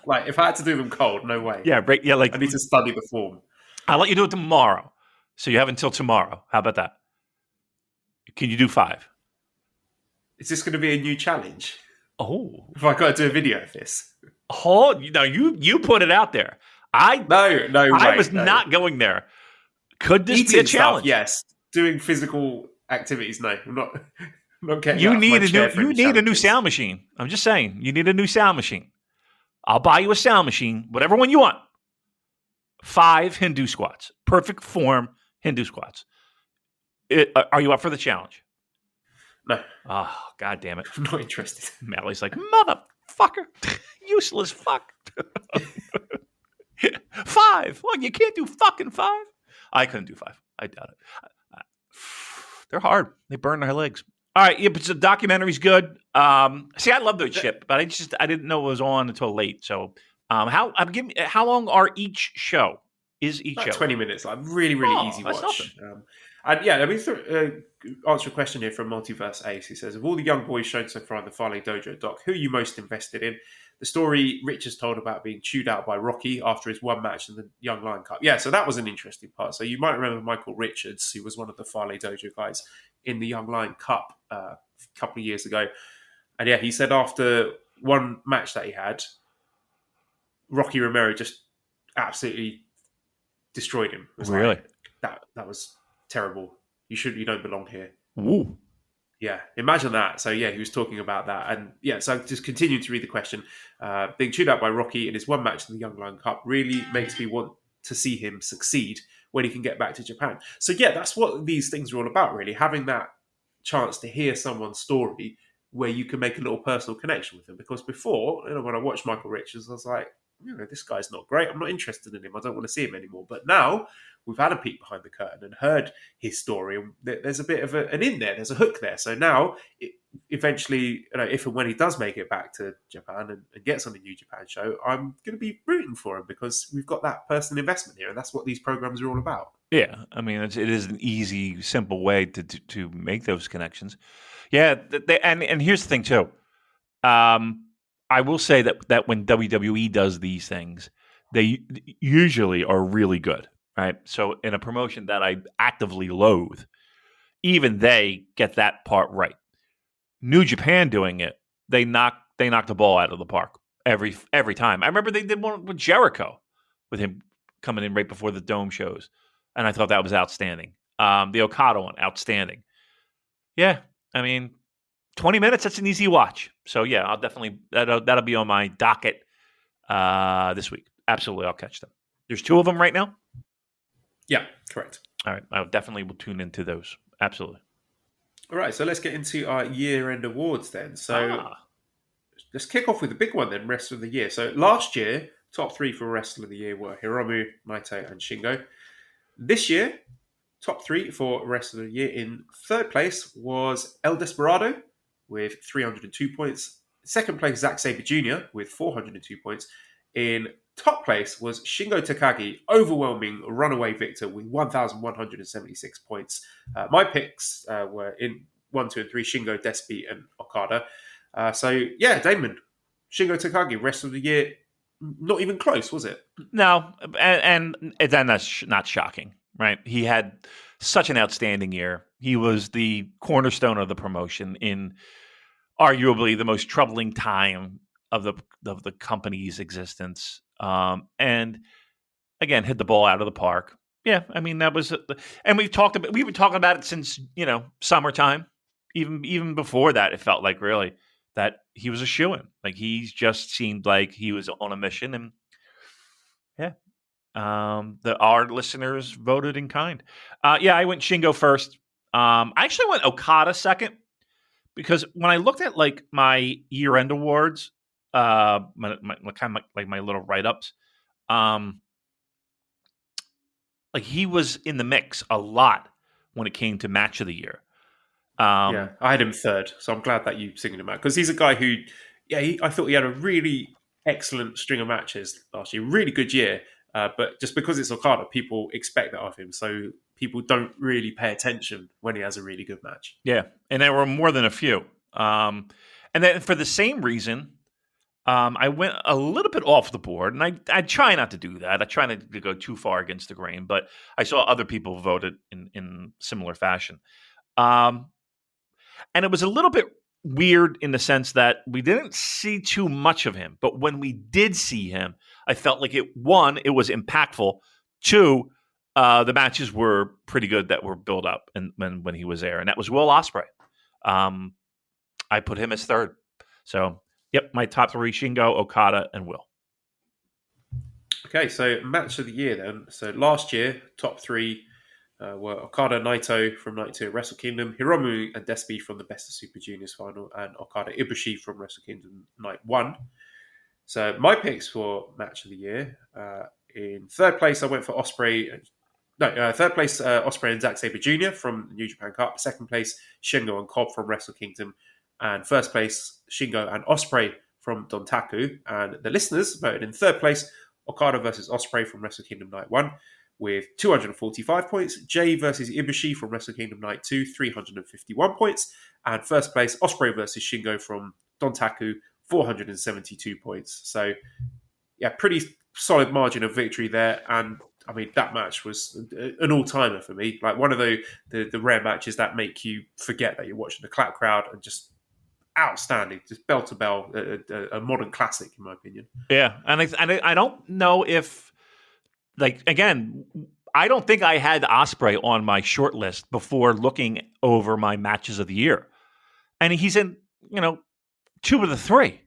Like, if I had to do them cold, no way. Yeah, right. Yeah, like I need to study the form. I'll let you do it tomorrow. So you have until tomorrow. How about that? Can you do 5? Is this going to be a new challenge? Oh, if I got to do a video of this? Oh, no, you put it out there. I was not going there. Could this Eating be a challenge? Stuff, yes. Doing physical activities, no. I'm not getting. You need a new sound machine. I'm just saying, you need a new sound machine. I'll buy you a sound machine, whatever one you want. 5 Hindu squats, perfect form Hindu squats. Are you up for the challenge? No. Oh, God damn it. I'm not interested. Mally's like, motherfucker, useless fuck. 5. Well, you can't do fucking 5. I couldn't do 5. I doubt it. They're hard. They burn their legs. All right, yeah, but the documentary's good. See, I love those shit, but I didn't know it was on until late. So, how long are each show? Is each About show 20 minutes, like really, really Oh, easy that's nothing. watch. And yeah, let me answer a question here from Multiverse Ace. He says, of all the young boys shown so far in the Fale Dojo doc, who are you most invested in? The story Rich has told about being chewed out by Rocky after his one match in the Young Lion Cup. Yeah, so that was an interesting part. So you might remember Michael Richards, who was one of the Fale Dojo guys in the Young Lion Cup a couple of years ago. And yeah, he said after one match that he had, Rocky Romero just absolutely destroyed him. It was Really? like, that was terrible. You don't belong here. Ooh. Yeah, imagine that. So yeah, he was talking about that, and yeah, so just continue to read the question. Being chewed out by Rocky in his one match in the Young Lion Cup really makes me want to see him succeed when he can get back to Japan. So yeah, that's what these things are all about, really. Having that chance to hear someone's story where you can make a little personal connection with them. Because before, when I watched Michael Richards, I was like, this guy's not great. I'm not interested in him. I don't want to see him anymore. But now we've had a peek behind the curtain and heard his story. And there's a bit of an in there. There's a hook there. So now, eventually, if and when he does make it back to Japan and gets on the New Japan show, I'm going to be rooting for him because we've got that personal investment here. And that's what these programs are all about. Yeah, I mean, it is an easy, simple way to make those connections. Yeah, and here's the thing too. I will say that when WWE does these things, they usually are really good, right? So in a promotion that I actively loathe, even they get that part right. New Japan doing it, they knock the ball out of the park every time. I remember they did one with Jericho, with him coming in right before the Dome shows, and I thought that was outstanding. The Okada one, outstanding. Yeah, I mean, 20 minutes, that's an easy watch. So, yeah, I'll definitely, that'll be on my docket this week. Absolutely, I'll catch them. There's 2 of them right now? Yeah, correct. All right, I definitely will tune into those. Absolutely. All right, so let's get into our year-end awards then. So let's kick off with the big one then, Wrestler of the Year. So last year, top 3 for Wrestler of the Year were Hiromu, Naito, and Shingo. This year, top 3 for Wrestler of the Year. In third place was El Desperado with 302 points. Second place, Zack Sabre Jr. with 402 points. In top place was Shingo Takagi, overwhelming runaway victor with 1,176 points. My picks were in 1, 2, and 3, Shingo, Despi, and Okada. So, yeah, Damon, Shingo Takagi, Wrestler of the Year, not even close, was it? No, and that's not shocking, right? He had such an outstanding year. He was the cornerstone of the promotion in arguably the most troubling time of the company's existence. And again, hit the ball out of the park. Yeah, I mean that was, and we've been talking about it since summertime. Even before that, it felt like really that he was a shoo-in. Like he just seemed like he was on a mission, and yeah, our listeners voted in kind. Yeah, I went Shingo first. I actually went Okada second because when I looked at like my year-end awards, my kind of like my little write-ups, like he was in the mix a lot when it came to match of the year. Yeah, I had him third, so I'm glad that you singled him out because he's a guy who, I thought he had a really excellent string of matches last year, really good year. But just because it's Okada, people expect that of him, so people don't really pay attention when he has a really good match. Yeah, and there were more than a few. And then for the same reason, I went a little bit off the board, and I try not to do that. I try not to go too far against the grain, but I saw other people voted in similar fashion. And it was a little bit weird in the sense that we didn't see too much of him. But when we did see him, I felt like it was impactful. 2, the matches were pretty good that were built up and when he was there. And that was Will Ospreay. I put him as third. So, yep, my top 3, Shingo, Okada, and Will. Okay, so match of the year then. So last year, top 3 were Okada, Naito from Night 2 Wrestle Kingdom, Hiromu and Despi from the Best of Super Juniors final, and Okada Ibushi from Wrestle Kingdom Night 1. So my picks for match of the year. In third place, I went for Ospreay, third place, Ospreay and Zack Sabre Jr. from New Japan Cup. Second place, Shingo and Cobb from Wrestle Kingdom. And first place, Shingo and Ospreay from Dontaku. And the listeners voted in third place, Okada versus Ospreay from Wrestle Kingdom Night 1 with 245 points. Jay versus Ibushi from Wrestle Kingdom Night 2, 351 points. And first place, Ospreay versus Shingo from Dontaku, 472 points. So, yeah, pretty solid margin of victory there. And I mean, that match was an all-timer for me. Like one of the rare matches that make you forget that you're watching the clap crowd, and just outstanding, just bell to bell, a modern classic in my opinion. Yeah, and I don't know if, like, again, I don't think I had Ospreay on my short list before looking over my matches of the year, and he's in 2 of the 3.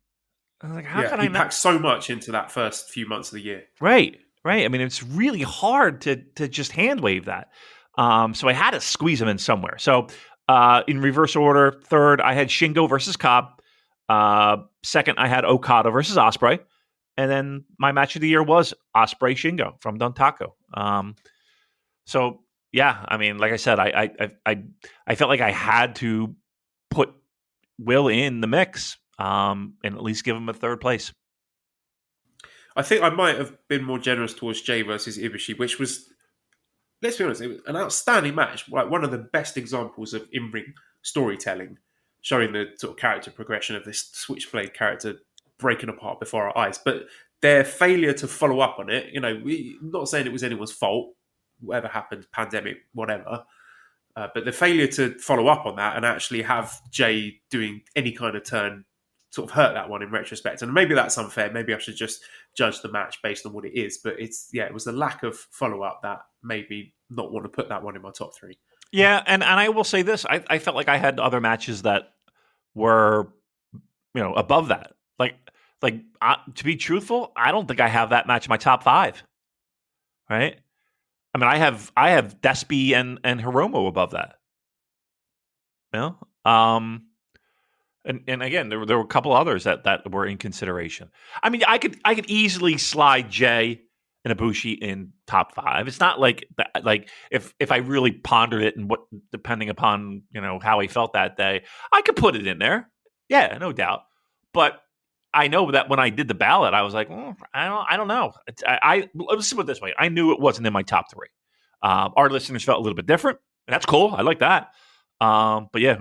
I was like, how can I not? He packed so much into that first few months of the year. Right. I mean, it's really hard to just hand wave that. So I had to squeeze him in somewhere. So in reverse order, third, I had Shingo versus Cobb. Second, I had Okada versus Ospreay. And then my match of the year was Ospreay Shingo from Dontaku. So, yeah, I mean, like I said, I felt like I had to put Will in the mix and at least give him a third place. I think I might have been more generous towards Jay versus Ibushi, which was, let's be honest, it was an outstanding match. Like one of the best examples of in-ring storytelling, showing the sort of character progression of this Switchblade character breaking apart before our eyes. But their failure to follow up on it, not saying it was anyone's fault, whatever happened, pandemic, whatever. But the failure to follow up on that and actually have Jay doing any kind of turn sort of hurt that one in retrospect. And maybe that's unfair. Maybe I should just judge the match based on what it is. But it was the lack of follow-up that made me not want to put that one in my top 3. Yeah, and I will say this. I felt like I had other matches that were, above that. Like to be truthful, I don't think I have that match in my top 5. Right? I mean, I have Despy and Hiromu above that. And again, there were a couple others that were in consideration. I mean, I could easily slide Jay and Ibushi in top 5. It's not like if I really pondered it and what, depending upon how he felt that day, I could put it in there. Yeah, no doubt. But I know that when I did the ballot, I was like, I don't know. Let's put it this way: I knew it wasn't in my top 3. Our listeners felt a little bit different, and that's cool. I like that. But yeah,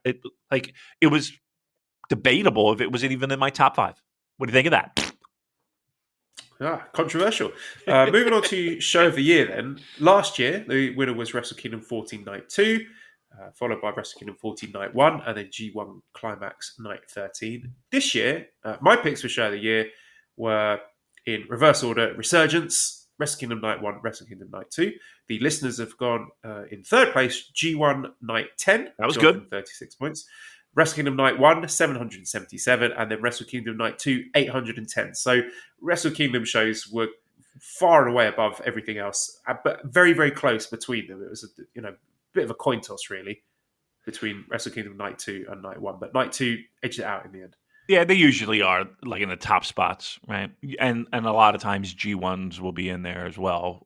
it was debatable if it was even in my top 5. What do you think of that? Controversial. Moving on to show of the year then. Last year, the winner was Wrestle Kingdom 14 Night 2, followed by Wrestle Kingdom 14 Night 1, and then G1 Climax Night 13. This year, my picks for show of the year were in reverse order: Resurgence, Wrestle Kingdom Night 1, Wrestle Kingdom Night 2. The listeners have gone in third place, G1 Night 10. That was good. 36 points. Wrestle Kingdom Night 1, 777, and then Wrestle Kingdom Night 2, 810. So Wrestle Kingdom shows were far and away above everything else, but very, very close between them. It was a bit of a coin toss, really, between Wrestle Kingdom Night 2 and Night 1. But Night 2 edged it out in the end. Yeah, they usually are like in the top spots, right? And a lot of times G1s will be in there as well,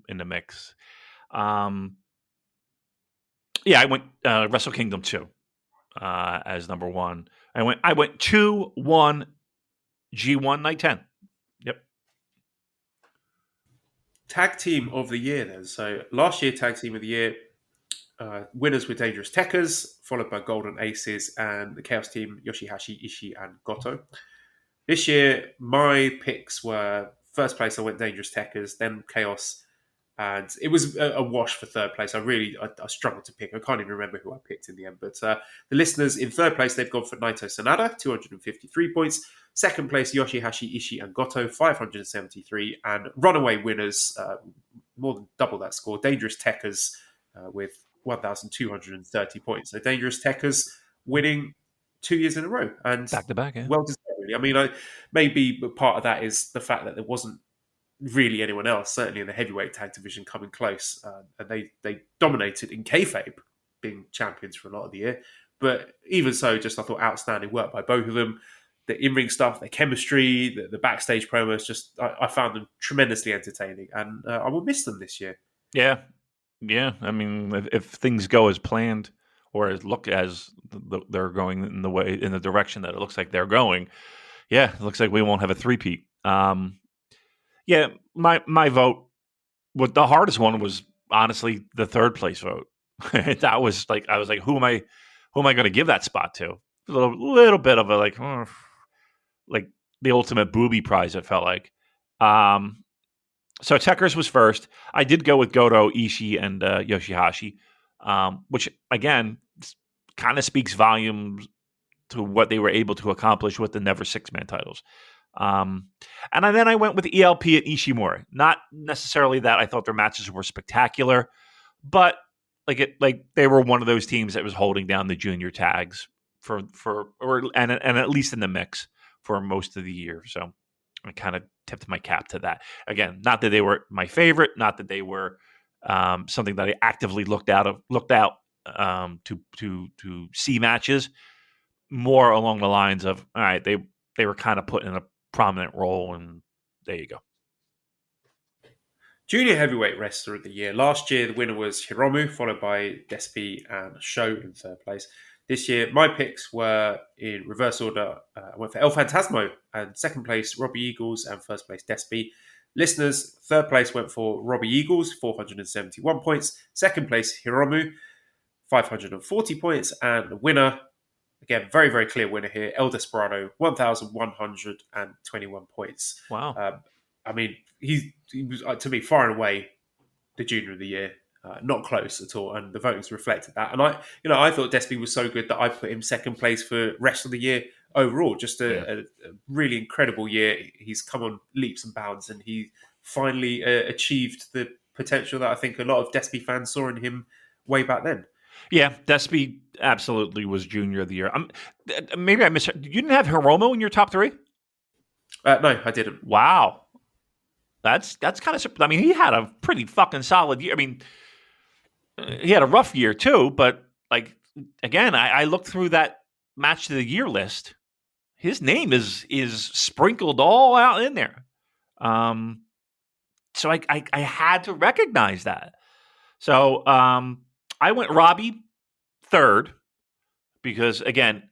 in the mix. I went Wrestle Kingdom 2 as number 1. I went 2-1 G1 Night 10. Yep. Tag team of the year then. So last year, tag team of the year, winners were Dangerous Tekkers, followed by Golden Aces and the Chaos Team, Yoshihashi, Ishii, and Goto. This year, my picks were, first place I went Dangerous Tekkers, then Chaos, and it was a wash for third place. I struggled to pick. I can't even remember who I picked in the end. But the listeners in third place, they've gone for Naito Sanada, 253 points. Second place, Yoshihashi, Ishii, and Goto, 573. And runaway winners, more than double that score, Dangerous Tekkers with 1,230 points. So Dangerous Tekkers winning 2 years in a row. And back to back, yeah. Well deserved, really. I mean, maybe part of that is the fact that there wasn't really anyone else, certainly in the heavyweight tag division, coming close. And they dominated in kayfabe, being champions for a lot of the year. But even so, just I thought outstanding work by both of them. The in-ring stuff, their chemistry, the backstage promos, I found them tremendously entertaining. And I will miss them this year. Yeah. Yeah. I mean, if things go as planned or as they're going in the direction that it looks like they're going, yeah, it looks like we won't have a three-peat. Yeah, my vote, what the hardest one was honestly the third place vote. That was like, I was like, who am I going to give that spot to? A little bit of a like the ultimate booby prize. It felt like. So Tekker's was first. I did go with Goto, Ishii, and Yoshihashi, which again kind of speaks volumes to what they were able to accomplish with the Never Six-Man titles. Then I went with ELP and Ishimori. Not necessarily that I thought their matches were spectacular, but like they were one of those teams that was holding down the junior tags and at least in the mix for most of the year. So I kind of tipped my cap to that. Again, not that they were my favorite, not that they were something that I actively looked out to see matches. More along the lines of, all right, they were kind of put in a prominent role, and there you go. Junior Heavyweight Wrestler of the Year. Last year, the winner was Hiromu, followed by Despi and Sho in third place. This year, my picks were in reverse order. I went for El Phantasmo, and second place, Robbie Eagles, and first place, Despi. Listeners, third place went for Robbie Eagles, 471 points. Second place, Hiromu, 540 points. And the winner, again, very, very clear winner here, El Desperado, 1,121 points. Wow. I mean, he was, to me, far and away the junior of the year. Not close at all, and the votings reflected that. And I thought Despi was so good that I put him second place for Wrestle of the Year overall. Just a really incredible year. He's come on leaps and bounds, and he finally achieved the potential that I think a lot of Despi fans saw in him way back then. Yeah, Despi absolutely was junior of the year. Maybe I missed. You didn't have Hiromu in your top three? No, I didn't. Wow, that's kind of. I mean, he had a pretty fucking solid year. I mean, he had a rough year too, but like again, I looked through that match of the year list. His name is sprinkled all out in there. So I had to recognize that. So I went Robbie third because again,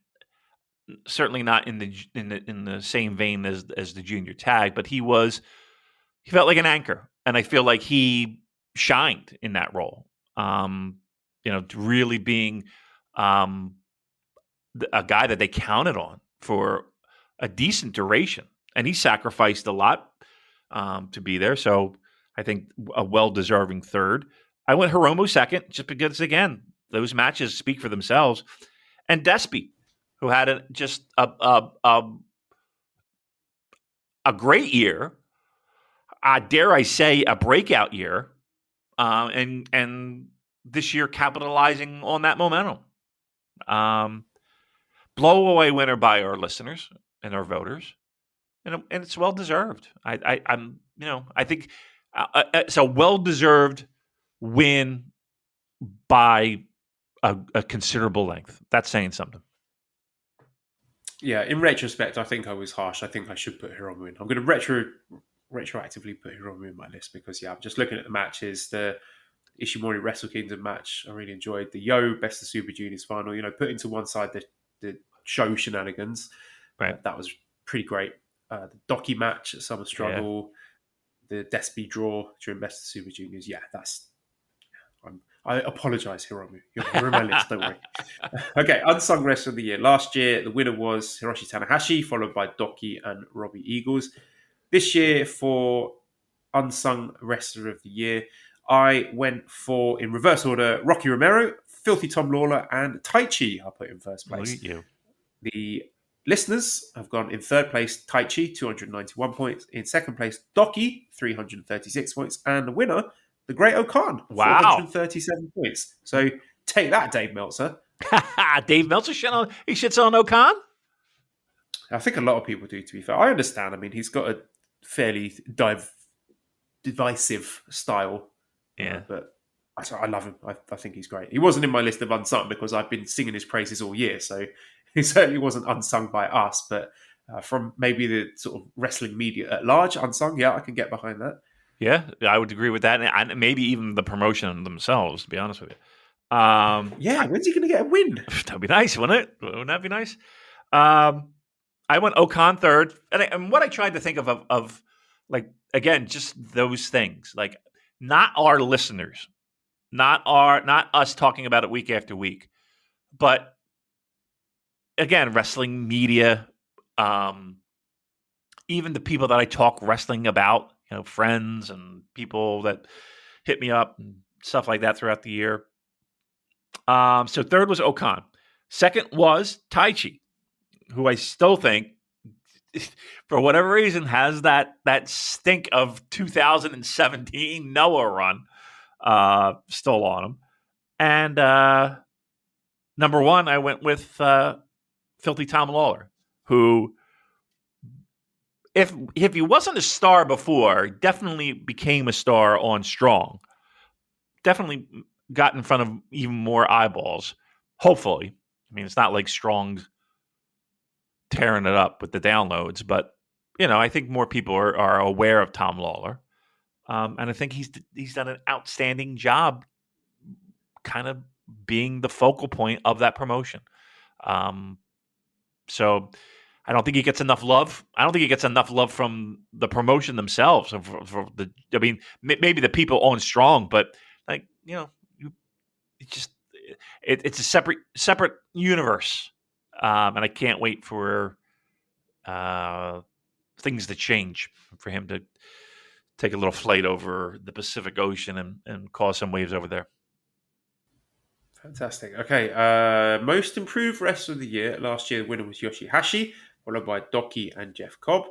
certainly not in the same vein as the junior tag, but he felt like an anchor, and I feel like he shined in that role. Really being a guy that they counted on for a decent duration, and he sacrificed a lot to be there. So I think a well-deserving third. I went Hiromu second, just because again those matches speak for themselves, and Despi, who had a great year, dare I say, a breakout year. And this year capitalizing on that momentum. Blow away winner by our listeners and our voters, and it's well deserved. I think it's a well deserved win by a considerable length. That's saying something. Yeah, in retrospect, I think I was harsh. I think I should put Hiromu in. I'm going to retroactively put Hiromu in my list because, I'm just looking at the matches. The Ishimori Wrestle Kingdom match I really enjoyed. The Yo Best of Super Juniors final, putting to one side the show shenanigans. Right. That was pretty great. The Doki match at Summer Struggle, the Despi draw during Best of Super Juniors. Yeah, I apologise, Hiromu. You're in my list, don't worry. Okay, Unsung Wrestler of the Year. Last year, the winner was Hiroshi Tanahashi, followed by Doki and Robbie Eagles. This year, for Unsung Wrestler of the Year, I went for, in reverse order, Rocky Romero, Filthy Tom Lawler, and Taichi I put in first place. Look at you. The listeners have gone in third place, Taichi, 291 points. In second place, Doki, 336 points. And the winner, the Great Okan, 437 points. So take that, Dave Meltzer. Dave Meltzer shits on Okan? I think a lot of people do, to be fair. I understand. I mean, he's got a fairly divisive style. Yeah. But I love him. I think he's great. He wasn't in my list of unsung because I've been singing his praises all year. So he certainly wasn't unsung by us. But from maybe the sort of wrestling media at large, unsung, I can get behind that. Yeah, I would agree with that, and maybe even the promotion themselves. To be honest with you, Yeah, when's he going to get a win? that'd be nice, wouldn't it? Wouldn't that be nice? I went Okan third, and what I tried to think of like again, just those things, like not our listeners, not us talking about it week after week, but again, wrestling media, even the people that I talk wrestling about, friends and people that hit me up and stuff like that throughout the year. So third was Okan. Second was Taichi, who I still think, for whatever reason, has that stink of 2017 Noah run still on him. And number one, I went with Filthy Tom Lawler, who, if he wasn't a star before, definitely became a star on Strong. Definitely got in front of even more eyeballs. Hopefully. I mean, it's not like Strong's tearing it up with the downloads, but I think more people are aware of Tom Lawler, and I think he's done an outstanding job, kind of being the focal point of that promotion. So I don't think he gets enough love. I don't think he gets enough love from the promotion themselves. Maybe the people on Strong, but it's a separate universe, and I can't wait for things to change, for him to take a little flight over the Pacific Ocean and cause some waves over there. Fantastic. Okay, most improved wrestler of the year. Last year, the winner was Yoshihashi, followed by Doki and Jeff Cobb.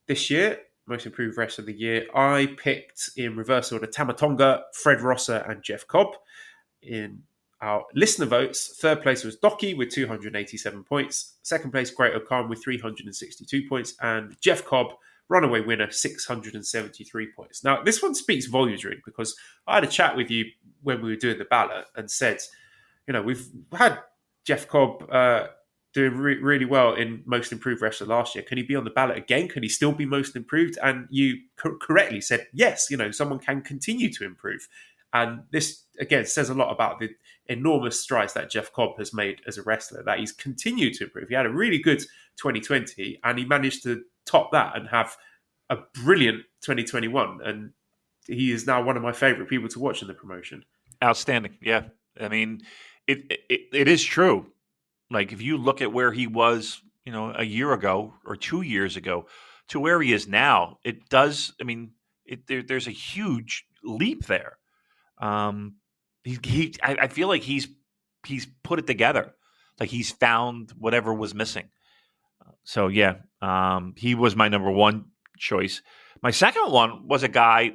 This year, most improved wrestler of the year, I picked in reverse order Tamatonga, Fred Rosser, and Jeff Cobb. In our listener votes, third place was Doki with 287 points. Second place, Great Okan with 362 points. And Jeff Cobb, runaway winner, 673 points. Now, this one speaks volumes, really, because I had a chat with you when we were doing the ballot and said, we've had Jeff Cobb doing really well in most improved wrestler last year. Can he be on the ballot again? Can he still be most improved? And you correctly said, yes, someone can continue to improve. And this, again, says a lot about the enormous strides that Jeff Cobb has made as a wrestler, that he's continued to improve. He had a really good 2020, and he managed to top that and have a brilliant 2021. And he is now one of my favorite people to watch in the promotion. Outstanding. Yeah. I mean, it is true. Like, if you look at where he was, a year ago or 2 years ago to where he is now, it does. I mean, there's a huge leap there. I feel like he's put it together. Like, he's found whatever was missing. So yeah, he was my number one choice. My second one was a guy.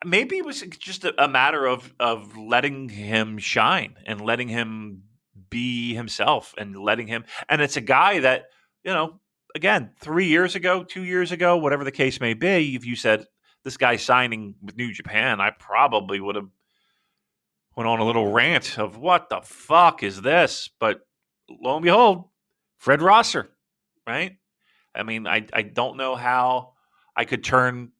Maybe it was just a matter of letting him shine and letting him be himself and letting him. And it's a guy that, again, 3 years ago, 2 years ago, whatever the case may be, if you said this guy's signing with New Japan, I probably would have went on a little rant of what the fuck is this? But lo and behold, Fred Rosser, right? I mean, I don't know how I could turn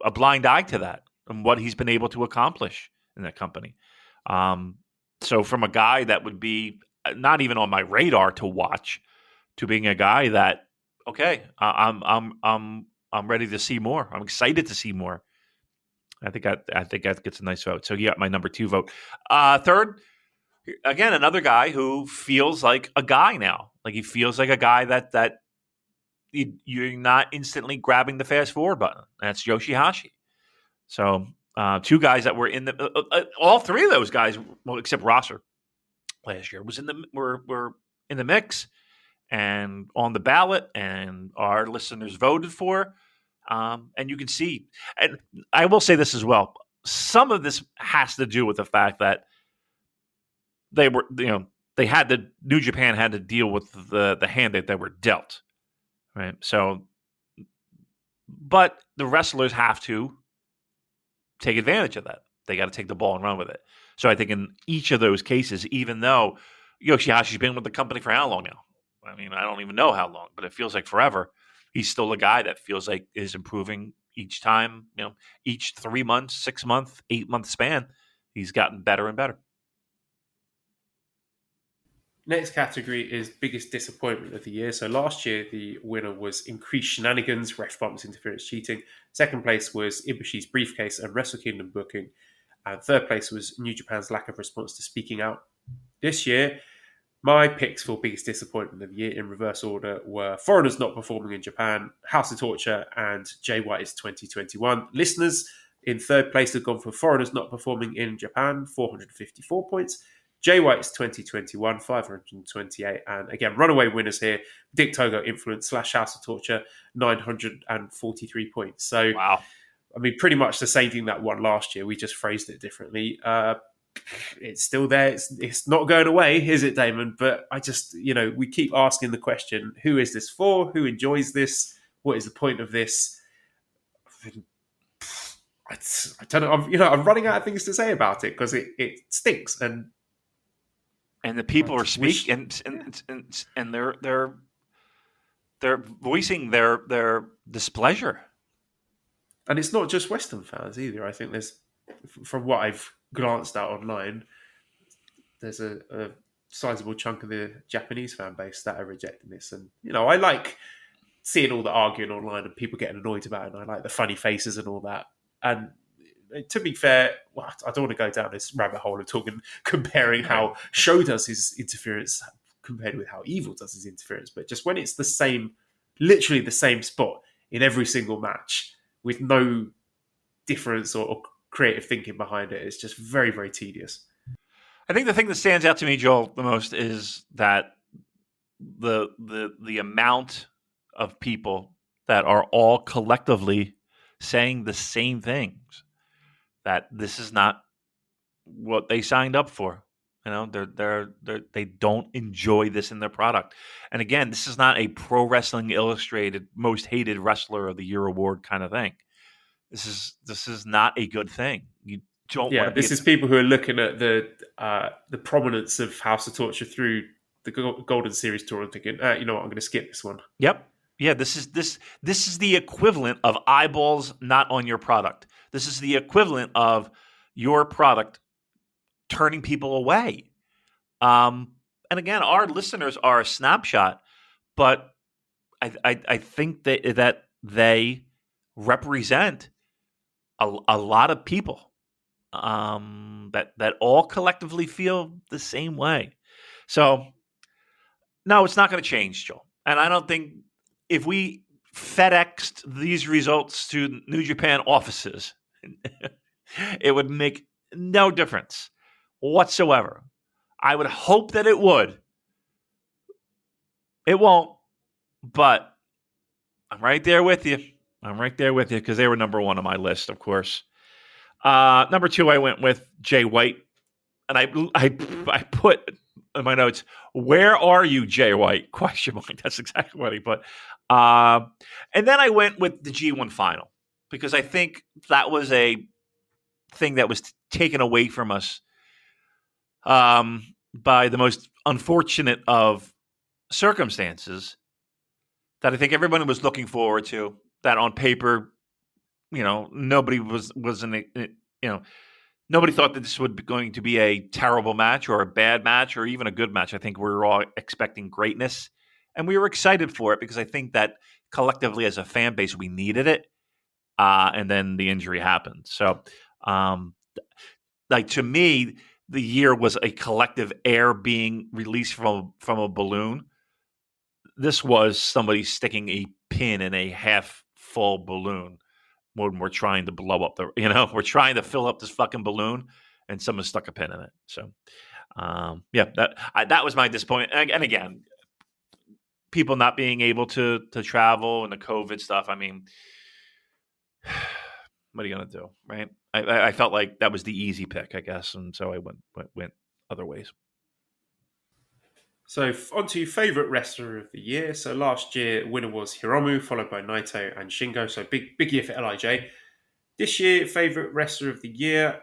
a blind eye to that and what he's been able to accomplish in that company. So from a guy that would be not even on my radar to watch, to being a guy that, okay, I'm ready to see more. I'm excited to see more. I think that gets a nice vote. So yeah, my number 2 vote. Third, again, another guy who feels like a guy now. Like, he feels like a guy that you're not instantly grabbing the fast forward button. That's Yoshihashi. So 2 guys that were in the all 3 of those guys, well, except Rosser last year, were in the mix and on the ballot, and our listeners voted for. And you can see, and I will say this as well. Some of this has to do with the fact that they were, New Japan had to deal with the hand that they were dealt, right? So, but the wrestlers have to take advantage of that. They got to take the ball and run with it. So I think in each of those cases, even though Yoshihashi's been with the company for how long now? I mean, I don't even know how long, but it feels like forever. He's still a guy that feels like is improving each time, each 3 months, 6 month, 8 month span, he's gotten better and better. Next category is biggest disappointment of the year. So last year, the winner was increased shenanigans, ref bumps, interference, cheating. Second place was Ibushi's briefcase and Wrestle Kingdom booking. And third place was New Japan's lack of response to speaking out. This year, my picks for biggest disappointment of the year in reverse order were foreigners not performing in Japan, House of Torture, and Jay White's 2021. Listeners in third place have gone for foreigners not performing in Japan, 454 points. Jay White's 2021, 528. And again, runaway winners here, Dick Togo Influence / House of Torture, 943 points. So, wow. I mean, pretty much the same thing that won last year. We just phrased it differently. It's still there. It's not going away, is it, Damon? But I just, we keep asking the question, who is this for? Who enjoys this? What is the point of this? I don't know. I'm running out of things to say about it because it stinks. And the people are speaking and they're voicing their displeasure. And it's not just Western fans either. I think there's, from what I've glanced at online, there's a sizable chunk of the Japanese fan base that are rejecting this. And, I like seeing all the arguing online and people getting annoyed about it. And I like the funny faces and all that. And to be fair, I don't want to go down this rabbit hole of comparing how Sho does his interference compared with how Evil does his interference. But just when it's literally the same spot in every single match with no difference or creative thinking behind it, it's just very, very tedious. I think the thing that stands out to me, Joel, the most is that the amount of people that are all collectively saying the same things, that this is not what they signed up for. They don't enjoy this in their product. And again, this is not a Pro Wrestling Illustrated Most Hated Wrestler of the Year award kind of thing. This is not a good thing. You don't want to be. This is people who are looking at the prominence of House of Torture through the Golden Series tour and thinking, you know what, I'm going to skip this one. Yep. Yeah, this is the equivalent of eyeballs not on your product. This is the equivalent of your product turning people away. And again, our listeners are a snapshot, but I think that they represent a lot of people that all collectively feel the same way. So, no, it's not going to change, Joel. And I don't think if we FedExed these results to New Japan offices, it would make no difference whatsoever. I would hope that it would. It won't, but I'm right there with you. Because they were number one on my list, of course. Number two, I went with Jay White. And I put in my notes, where are you, Jay White? Question mark. That's exactly what he put. And then I went with the G1 final because I think that was a thing that was taken away from us by the most unfortunate of circumstances that I think everyone was looking forward to. That on paper, nobody nobody thought that this would be going to be a terrible match or a bad match or even a good match. I think we were all expecting greatness, and we were excited for it because I think that collectively as a fan base, we needed it. And then the injury happened. So, to me, the year was a collective air being released from a balloon. This was somebody sticking a pin in a half full balloon when we're trying to blow up we're trying to fill up this fucking balloon and someone stuck a pin in it. So, that was my disappointment. And again, people not being able to travel and the COVID stuff. I mean, what are you going to do, right? I felt like that was the easy pick, I guess. And so I went other ways. So on to favourite wrestler of the year. So last year, winner was Hiromu, followed by Naito and Shingo. So big year for LIJ. This year, favourite wrestler of the year,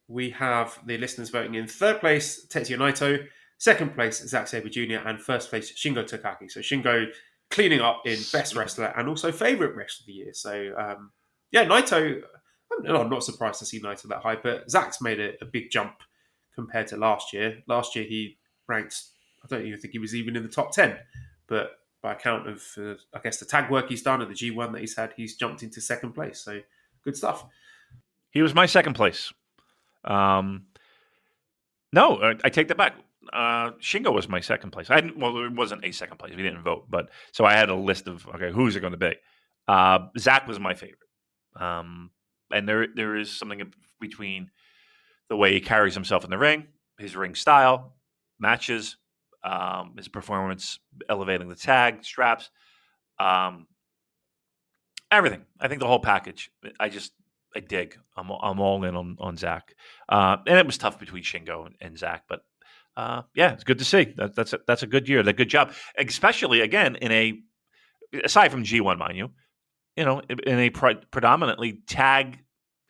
we have the listeners voting in third place, Tetsuya Naito. Second place, Zack Sabre Jr. And first place, Shingo Takagi. So Shingo cleaning up in Best Wrestler and also Favorite Wrestler of the Year. So, Naito, I'm not surprised to see Naito that high, but Zach's made a big jump compared to last year. Last year, he ranked, I don't even think he was even in the top 10, but by account of, I guess, the tag work he's done and the G1 that he's had, he's jumped into second place. So, good stuff. He was my second place. No, I take that back. Shingo was my second place. It wasn't a second place. We didn't vote, but so I had a list of who's it going to be. Zach was my favorite, and there is something between the way he carries himself in the ring, his ring style, matches, his performance, elevating the tag straps, everything. I think the whole package. I dig. I'm all in on Zach, and it was tough between Shingo and Zach, but it's good to see. That's a good year. That good job, especially again aside from G1, mind you, in a predominantly tag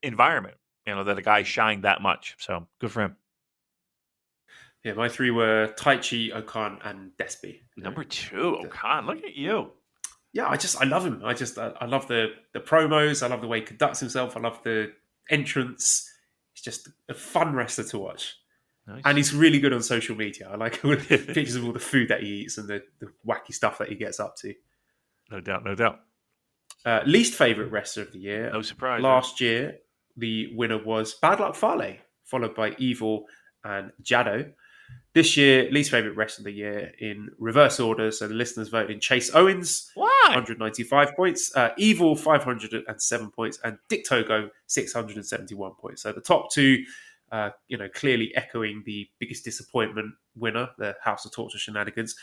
environment. That a guy shined that much. So good for him. Yeah, my three were Taichi, Okan, and Despi. Number 2, Okan. Look at you. Yeah, I love him. I love the promos. I love the way he conducts himself. I love the entrance. He's just a fun wrestler to watch. Nice. And he's really good on social media. I like all the pictures of all the food that he eats and the wacky stuff that he gets up to. No doubt. Least favourite wrestler of the year. No surprise. Last year, the winner was Bad Luck Fale, followed by Evil and Jado. This year, least favourite wrestler of the year in reverse order. So the listeners voted in Chase Owens, 195 points, Evil, 507 points, and Dick Togo, 671 points. So the top two, clearly echoing the biggest disappointment winner, the House of Torture shenanigans.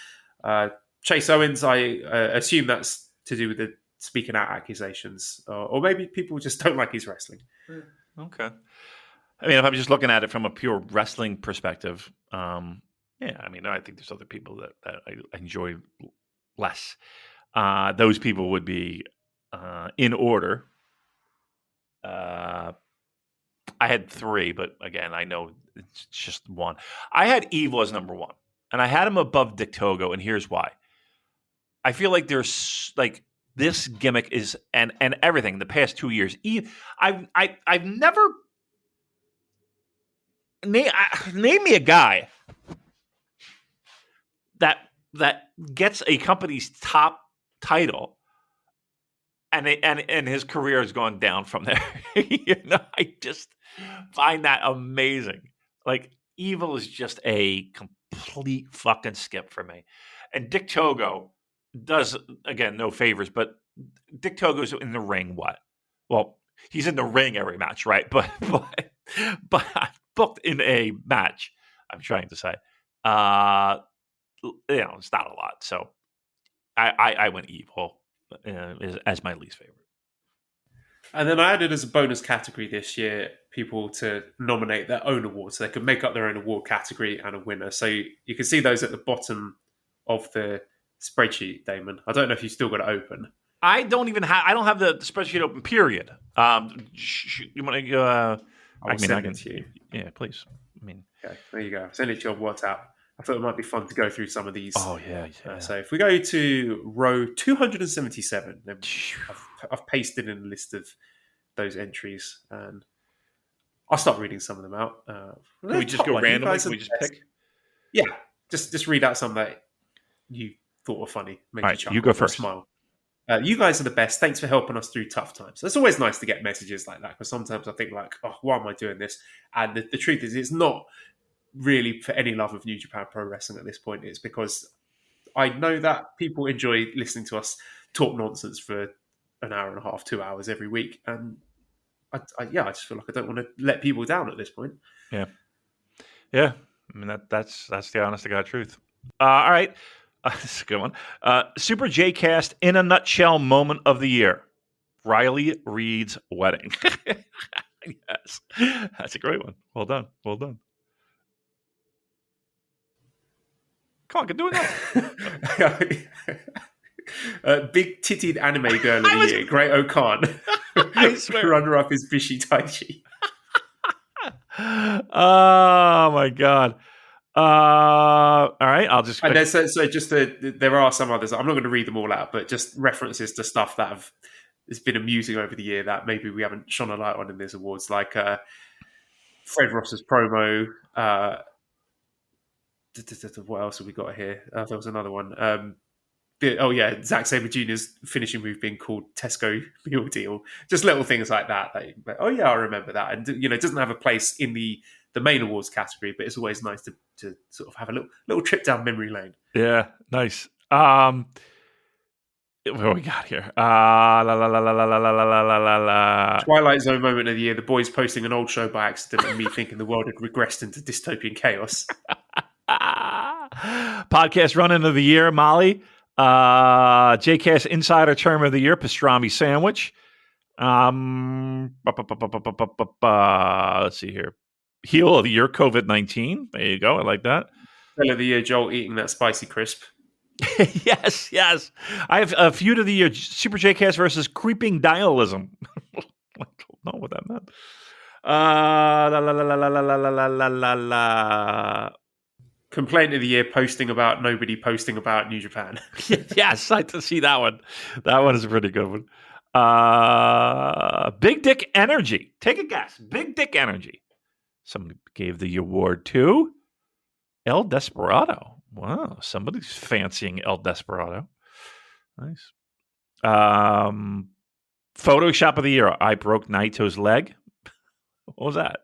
Chase Owens, I assume that's to do with the speaking out accusations, or maybe people just don't like his wrestling. Okay. I mean, if I'm just looking at it from a pure wrestling perspective, I think there's other people that I enjoy less. Those people would be in order. I had 3, but again, I know it's just one. I had Evil as number 1, and I had him above Dick Togo, and here's why. I feel like there's this gimmick is and everything the past 2 years. I've never name me a guy that gets a company's top title and his career has gone down from there. I just find that amazing. Like, Evil is just a complete fucking skip for me. And Dick Togo does, again, no favors, but Dick Togo's in the ring what? Well, he's in the ring every match, right? But booked in a match, I'm trying to say. It's not a lot. So I went Evil as my least favorite. And then I added as a bonus category this year, people to nominate their own awards. So they could make up their own award category and a winner. So you can see those at the bottom of the spreadsheet, Damon. I don't know if you've still got it open. I don't have the spreadsheet open, period. You want to I'll send it to you. Yeah, please. Okay, there you go. Send it to you on WhatsApp. I thought it might be fun to go through some of these. Oh, yeah. So if we go to row 277, then I've pasted in a list of those entries, and I'll start reading some of them out. Can we just go randomly? Can we just pick? Yeah, just read out some that you thought were funny. Make All you right, chuckle, you go first. Smile. You guys are the best. Thanks for helping us through tough times. It's always nice to get messages like that, because sometimes I think why am I doing this? And the truth is, it's not really for any love of New Japan Pro Wrestling at this point. It's because I know that people enjoy listening to us talk nonsense for an hour and a half, 2 hours every week. And I just feel like I don't want to let people down at this point. Yeah. I mean, that's the honest to God truth. All right. This is a good one. Super J-Cast in a nutshell moment of the year. Riley Reed's wedding. Yes. That's a great one. Well done. Come on, get doing that. Big titted anime girl of the year, Great Okan. I swear. Runner-up is Bishi Taichi. Oh, my God. All right, I'll just. And there are some others. I'm not going to read them all out, but just references to stuff that has been amusing over the year that maybe we haven't shone a light on in these awards, like Fred Ross's promo. What else have we got here? There was another one. Zack Sabre Jr.'s finishing move being called Tesco Meal Deal. Just little things like that. I remember that. And it doesn't have a place in the main awards category, but it's always nice to sort of have a little trip down memory lane. Yeah, nice. What do we got here? La la la la la la la la la la. Twilight Zone moment of the year: the boys posting an old show by accident, and me thinking the world had regressed into dystopian chaos. Podcast run-in of the year, Molly. JCast Insider Term of the Year, pastrami sandwich. Let's see here. Heel of the Year, COVID-19. There you go. I like that. Fale of the Year, Joel eating that spicy crisp. Yes. I have a feud of the year: Super JCast versus Creeping Dialism. I don't know what that meant. Complaint of the year: posting about nobody posting about New Japan. Yes, I like to see that one. That one is a pretty good one. Big Dick Energy. Take a guess. Big Dick Energy. Somebody gave the award to El Desperado. Wow, somebody's fancying El Desperado. Nice. Photoshop of the year. I broke Naito's leg. What was that?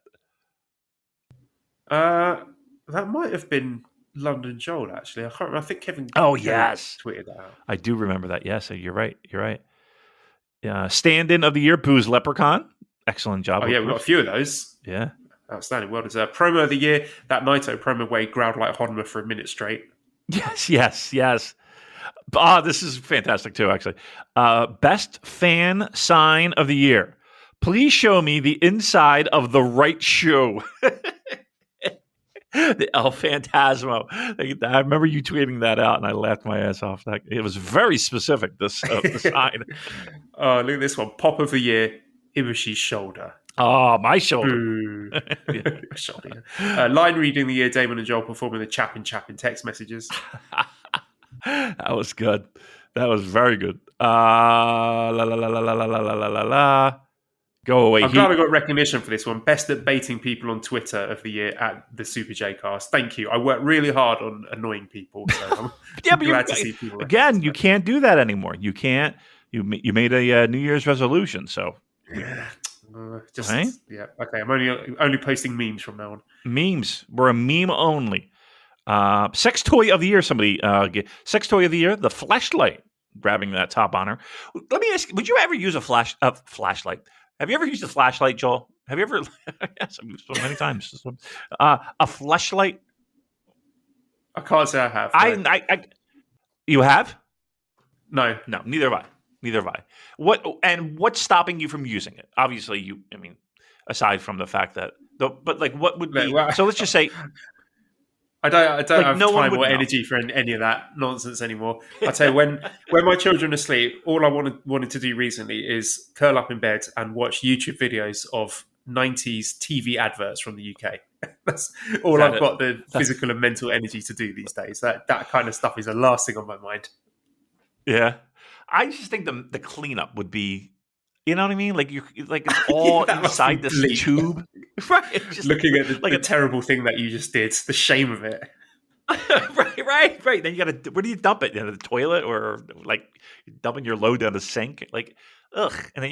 That might have been London Joel, actually. I can't remember. I think Kevin. Yes, tweeted that out. I do remember that. Yes, you're right. Stand-in of the year, Boo's Leprechaun. Excellent job. Oh yeah, we've got a few of those. Yeah. Outstanding. Well deserved. Promo of the year, that Naito promo where he growled like Honma for a minute straight. Yes. This is fantastic too, actually. Best fan sign of the year. Please show me the inside of the right shoe. The El Phantasmo. I remember you tweeting that out, and I laughed my ass off. It was very specific, the sign. Oh, look at this one. Pop of the year, Ibushi's shoulder. Oh, my shoulder. Shoulder. Line reading of the year, Damon and Joel performing the Chappin text messages. That was good. That was very good. La la la la la la la la la la. Go away. I'm glad I got recognition for this one. Best at baiting people on Twitter of the year at the Super J Cast. Thank you. I work really hard on annoying people. So I'm glad to see people. Again, you can't do that anymore. You can't. You made a New Year's resolution, so. Yeah. Right? Yeah. Okay. I'm only posting memes from now on. Memes. We're a meme only. Sex toy of the year. Somebody. Sex toy of the year. The flashlight. Grabbing that top honor. Let me ask you: would you ever use a flashlight? Have you ever used a flashlight, Joel? Have you ever? Yes, I've used it many times. A flashlight. I can't say I have. I you have? No. Neither have I. What's stopping you from using it? Obviously, aside from the fact that, but like, what would be? So let's just say, I don't have time or energy for any of that nonsense anymore. I tell you, when my children are asleep, all I wanted to do recently is curl up in bed and watch YouTube videos of 90s TV adverts from the UK. That's all I've got the physical and mental energy to do these days. That kind of stuff is the last thing on my mind. Yeah. I just think the cleanup would be, you know what I mean? Like it's all inside this tube, right? Just looking at the terrible thing that you just did, the shame of it. right. Then you where do you dump it? The toilet, or like dumping your load down the sink? Like, ugh. And then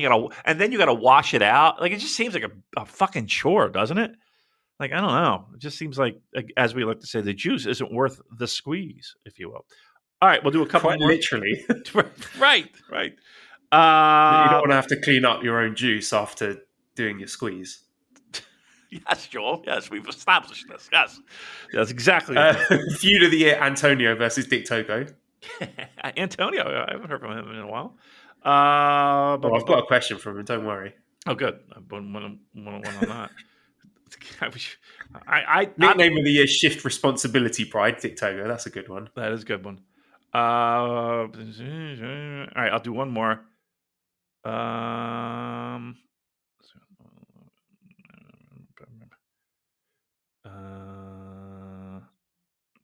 you gotta wash it out. Like, it just seems like a fucking chore, doesn't it? Like, I don't know. It just seems like, as we like to say, the juice isn't worth the squeeze, if you will. All right, we'll do a couple more. Literally. Right. You don't want to have to clean up your own juice after doing your squeeze. Yes, Joel. Yes, we've established this. Yes. That's exactly Feud of the year, Antonio versus Dick Togo. Antonio, I haven't heard from him in a while. I've got a question from him, don't worry. Oh, good. One on that. Nickname of the year, Shift Responsibility Pride, Dick Togo. That's a good one. That is a good one. All right, I'll do one more.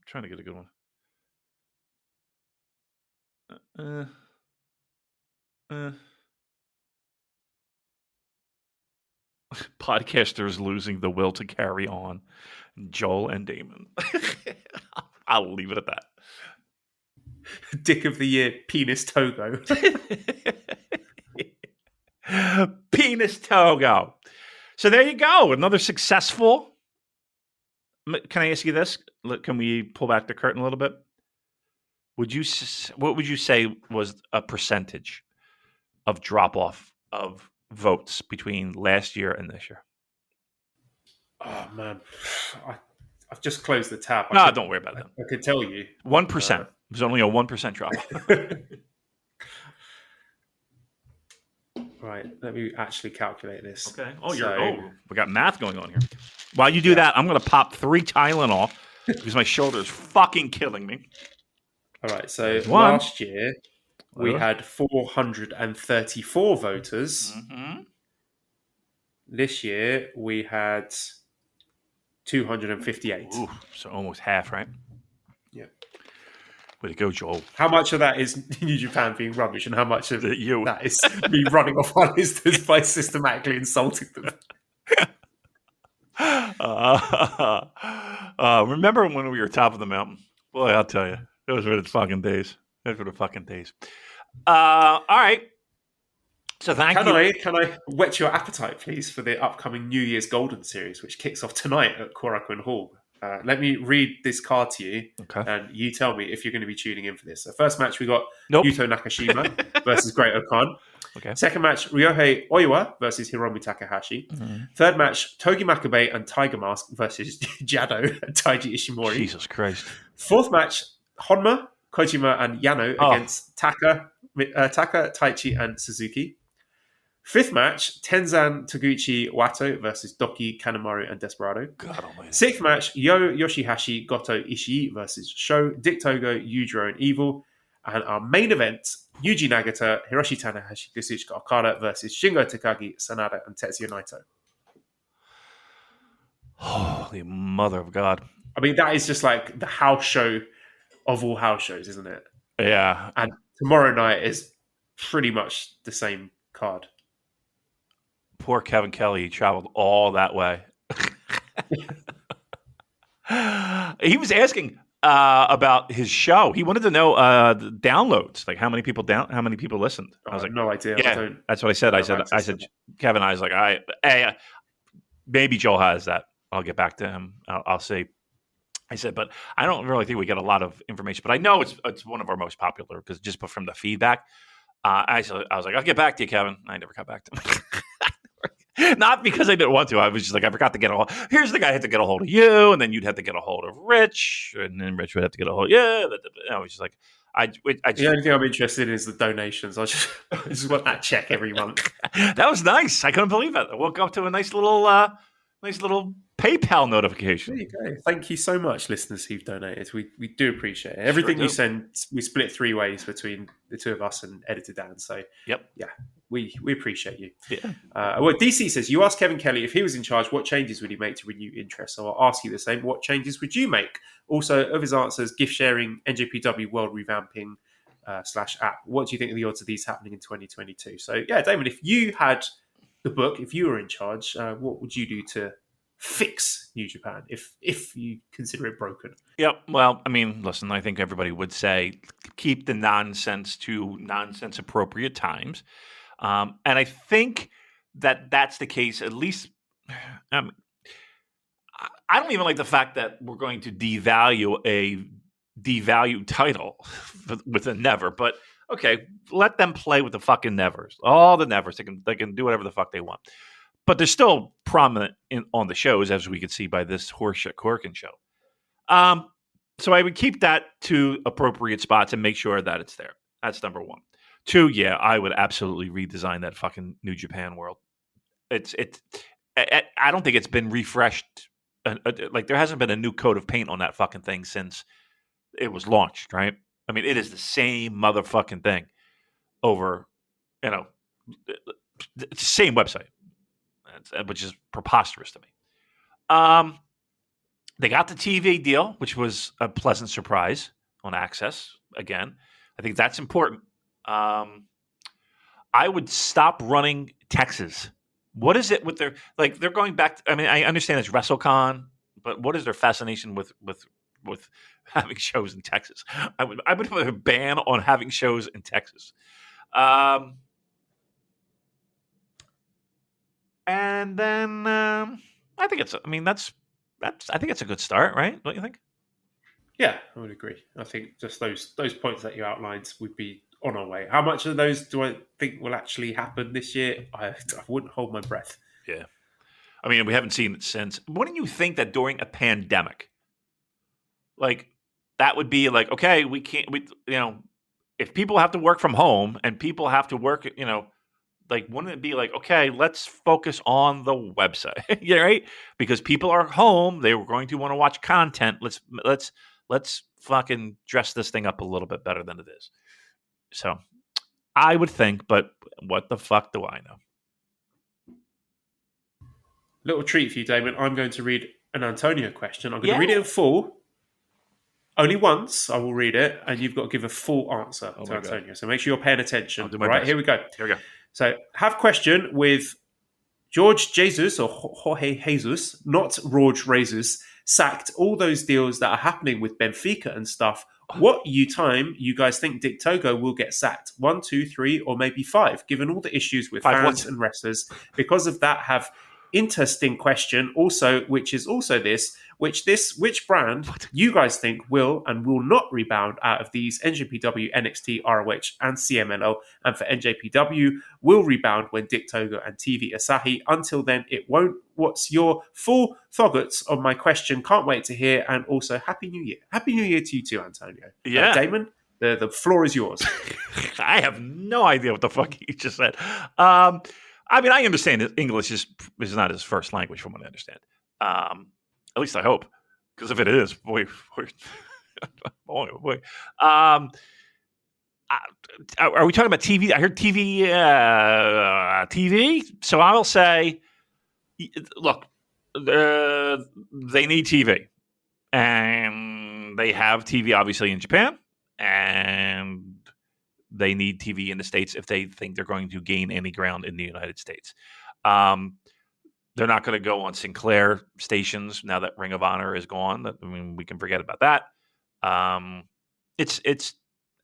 trying to get a good one. Podcasters losing the will to carry on. Joel and Damon. I'll leave it at that. Dick of the year, Penis Togo. Penis Togo. So there you go. Another successful. Can I ask you this? Can we pull back the curtain a little bit? What would you say was a percentage of drop off of votes between last year and this year? Oh man, I've just closed the tab. Don't worry about it. I could tell you 1%. It was only a 1% drop. Right, let me actually calculate this. Okay. We got math going on here. While you do that, I'm going to pop 3 Tylenol because my shoulder is fucking killing me. All right, so last year we had 434 voters. Mm-hmm. This year we had 258. Ooh, so almost half, right? Yeah. Way to go, Joel. How much of that is New Japan being rubbish, and how much of you? That is me running off our listeners by systematically insulting them? Remember when we were top of the mountain? Boy, I'll tell you, those were the fucking days. All right. So thank you. Can I whet your appetite, please, for the upcoming New Year's Golden Series, which kicks off tonight at Korakuen Hall? Let me read this card to you, and you tell me if you're going to be tuning in for this. So first match, we got Yuto Nakashima versus Great Okan. Okay. Second match, Ryohei Oiwa versus Hiromu Takahashi. Mm-hmm. Third match, Togi Makabe and Tiger Mask versus Jado and Taiji Ishimori. Jesus Christ. Fourth match, Honma, Kojima and Yano against Taka, Taichi and Suzuki. Fifth match, Tenzan Taguchi Wato versus Doki Kanemaru and Desperado. God almighty. Sixth match, Yo Yoshihashi Goto Ishii versus Sho, Dick Togo, Yujiro and Evil. And our main event, Yuji Nagata, Hiroshi Tanahashi, Kazuchika Okada versus Shingo Takagi, Sanada and Tetsuya Naito. Holy mother of God. I mean, that is just like the house show of all house shows, isn't it? Yeah. And tomorrow night is pretty much the same card. Poor Kevin Kelly, he traveled all that way. He was asking about his show. He wanted to know the downloads, like how many people listened. I was like, no idea. Yeah, that's what I said. I said, Kevin, I was like, maybe Joel has that. I'll get back to him. I'll see. I said, but I don't really think we get a lot of information. But I know it's one of our most popular because just from the feedback. I was like, I'll get back to you, Kevin. I never got back to him. Not because I didn't want to. I was just like, I forgot to get a hold. Here's the guy I had to get a hold of you, and then you'd have to get a hold of Rich, and then Rich would have to get a hold of you. I was just like, the only thing I'm interested in is the donations. I just want that check every month. That was nice. I couldn't believe it. I woke up to a nice little PayPal notification. There you go. Thank you so much, listeners who've donated. We do appreciate it. Everything you send, we split 3 ways between the two of us and editor Dan. So yep. Yeah. We appreciate you. Yeah. Well, DC says, you asked Kevin Kelly if he was in charge, what changes would he make to renew interest? So I'll ask you the same. What changes would you make? Also, of his answers, gift sharing, NJPW world revamping /app. What do you think of the odds of these happening in 2022? So, yeah, Damon, if you had the book, if you were in charge, what would you do to fix New Japan if you consider it broken? Yep. Well, I mean, listen, I think everybody would say keep the nonsense to nonsense appropriate times. And I think that's the case, at least. I don't even like the fact that we're going to devalue a devalued title with a never, but okay, let them play with the fucking nevers. All the nevers, they can do whatever the fuck they want. But they're still prominent on the shows, as we could see by this horseshit Corkin show. So I would keep that to appropriate spots and make sure that it's there. That's number one. 2, yeah, I would absolutely redesign that fucking New Japan world. I don't think it's been refreshed. Like there hasn't been a new coat of paint on that fucking thing since it was launched, right? I mean, it is the same motherfucking thing over, same website, which is preposterous to me. They got the TV deal, which was a pleasant surprise on Access. Again, I think that's important. I would stop running Texas. What is it with their they're going back? I mean, I understand it's WrestleCon, but what is their fascination with having shows in Texas? I would put a ban on having shows in Texas. And then I think it's. I mean, that's. I think it's a good start, right? Don't you think? Yeah, I would agree. I think just those points that you outlined would be on our way. How much of those do I think will actually happen this year? I wouldn't hold my breath. Yeah. I mean, we haven't seen it since. Wouldn't you think that during a pandemic, that would be okay, we can't, if people have to work from home and people have to work, wouldn't it be okay, let's focus on the website, yeah, right? Because people are home, they were going to want to watch content. Let's fucking dress this thing up a little bit better than it is. So I would think, but what the fuck do I know? Little treat for you, Damon. I'm going to read an Antonio question. I'm going to read it in full. Only once I will read it, and you've got to give a full answer to Antonio. God. So make sure you're paying attention. I'll do my best. Here we go. So have question with George Jesus or Jorge Jesus, not Rorge Razors, sacked all those deals that are happening with Benfica and stuff. What time you guys think Dick Togo will get sacked? 1, 2, 3, or maybe 5, given all the issues with fans and wrestlers. Because of that, have interesting question also, which is also which brand you guys think will and will not rebound out of these NJPW, NXT, ROH, and CMLL, and for NJPW will rebound when Dick Togo and TV Asahi. Until then, it won't. What's your full thoughts on my question? Can't wait to hear, and also Happy New Year. Happy New Year to you too, Antonio. Yeah. Damon, the floor is yours. I have no idea what the fuck he just said. I mean, I understand that English is not his first language, from what I understand. At least I hope, because if it is, boy. Are we talking about TV? I heard TV. TV. So I'll say, look, they need TV, and they have TV obviously in Japan, and they need TV in the States if they think they're going to gain any ground in the United States. They're not going to go on Sinclair stations now that Ring of Honor is gone. I mean, we can forget about that. It's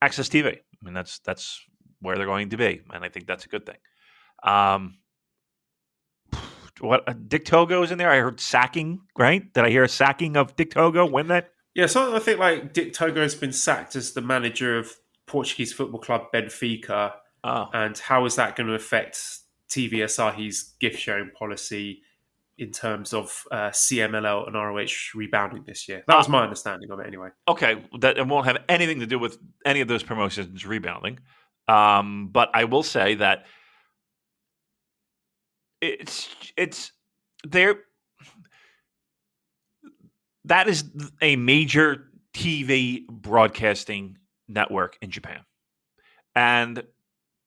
Access TV. I mean, that's where they're going to be, and I think that's a good thing. Dick Togo is in there? I heard sacking, right? Did I hear a sacking of Dick Togo? When that? Yeah, so I think Dick Togo has been sacked as the manager of Portuguese football club Benfica, and how is that going to affect TV Asahi's gift sharing policy in terms of CMLL and ROH rebounding this year? That was my understanding of it anyway. Okay, that it won't have anything to do with any of those promotions rebounding, but I will say that it's there. That is a major TV broadcasting network in Japan. And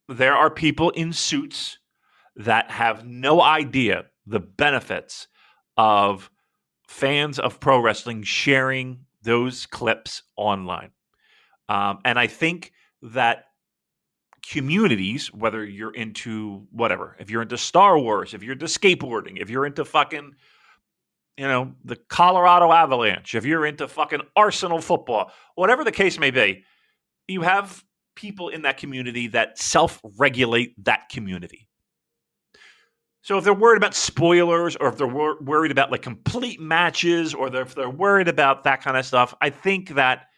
there are people in suits that have no idea the benefits of fans of pro wrestling sharing those clips online. And I think that communities, whether you're into whatever, if you're into Star Wars, if you're into skateboarding, if you're into fucking the Colorado Avalanche, if you're into fucking Arsenal football, whatever the case may be, you have people in that community that self-regulate that community. So if they're worried about spoilers, or if they're worried about complete matches, or if they're worried about that kind of stuff, I think that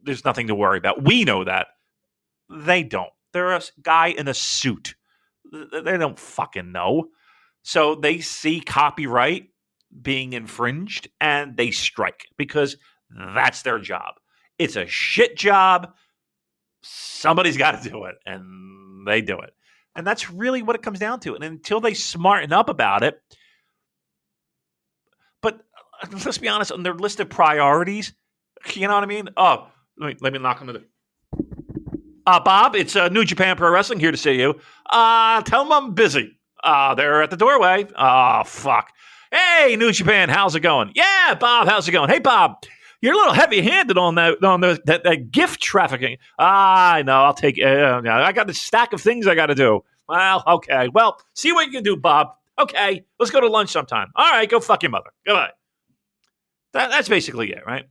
there's nothing to worry about. We know that. They don't. They're a guy in a suit. They don't fucking know. So they see copyright being infringed and they strike, because that's their job. It's a shit job. Somebody's got to do it, and they do it. And that's really what it comes down to. And until they smarten up about it, but let's be honest, on their list of priorities, you know what I mean? Oh, let me knock on the door. Bob, it's New Japan Pro Wrestling here to see you. Tell them I'm busy. They're at the doorway. Oh, fuck. Hey, New Japan, how's it going? Yeah, Bob, how's it going? Hey, Bob, you're a little heavy-handed on that gift trafficking. I know, I'll take it. I got a stack of things I got to do. Well, okay. Well, see what you can do, Bob. Okay, let's go to lunch sometime. All right, go fuck your mother. Goodbye. That's basically it, right?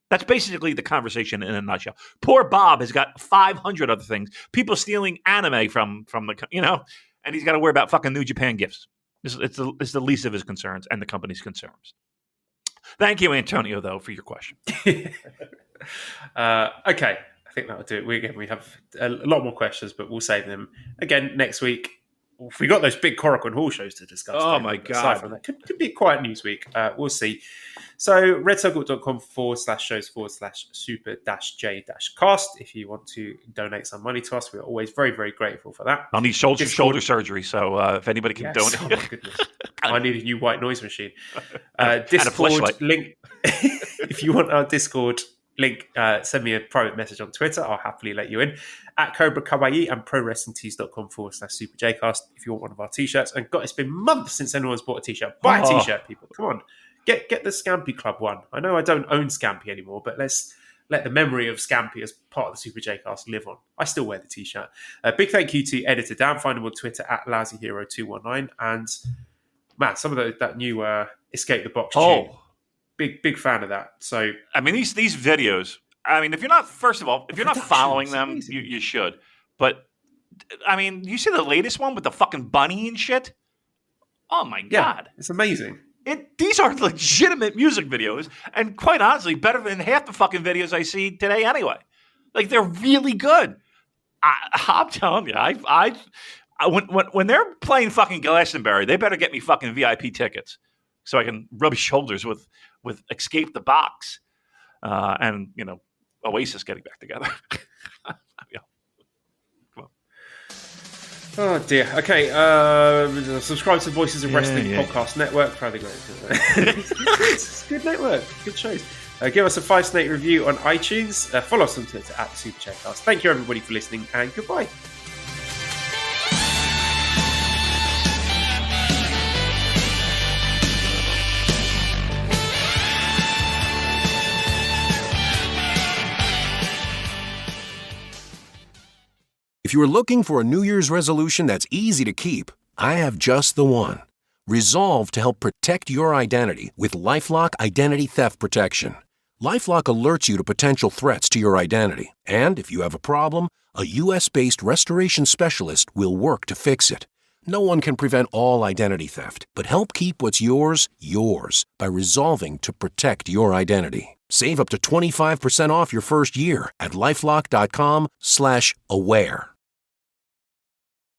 That's basically the conversation in a nutshell. Poor Bob has got 500 other things. People stealing anime from the, and he's got to worry about fucking New Japan gifts. It's the least of his concerns and the company's concerns. Thank you, Antonio, though, for your question. Okay, I think that'll do it. We have a lot more questions, but we'll save them again next week. We got those big Korakuen Hall shows to discuss. Oh my god, from that, could be a quiet news week. We'll see. So redcircle.com/shows/super-j-cast. If you want to donate some money to us, we're always very, very grateful for that. I'll need shoulder surgery, so if anybody can donate. Oh my goodness. I need a new white noise machine. Discord link. If you want our Discord link, send me a private message on Twitter. I'll happily let you in. At Cobra Kawaii and prowrestlingtees.com/superjcast if you want one of our t-shirts. And God, it's been months since anyone's bought a t-shirt. Buy a t-shirt, people. Come on. Get the Scampy Club one. I know I don't own Scampy anymore, but let's let the memory of Scampy as part of the Super J-Cast live on. I still wear the t-shirt. Big thank you to Editor Dan. Find him on Twitter at LousyHero219. And man, some of that new Escape the Box tune. Big fan of that. So I mean, these videos. I mean, if you're not following them, you should. But I mean, you see the latest one with the fucking bunny and shit. Oh my god, it's amazing. These are legitimate music videos, and quite honestly, better than half the fucking videos I see today. Anyway, like they're really good. I'm telling you, when they're playing fucking Glastonbury, they better get me fucking VIP tickets so I can rub shoulders with Escape the Box, and Oasis getting back together. Yeah. Oh dear. Okay. Subscribe to Voices of Wrestling Podcast Network. Probably great. It's a good network. Good shows. Give us a 5-snake review on iTunes. Follow us on Twitter at SuperChatCast. Thank you everybody for listening, and goodbye. If you're looking for a New Year's resolution that's easy to keep, I have just the one. Resolve to help protect your identity with LifeLock Identity Theft Protection. LifeLock alerts you to potential threats to your identity, and if you have a problem, a U.S.-based restoration specialist will work to fix it. No one can prevent all identity theft, but help keep what's yours by resolving to protect your identity. Save up to 25% off your first year at LifeLock.com/aware.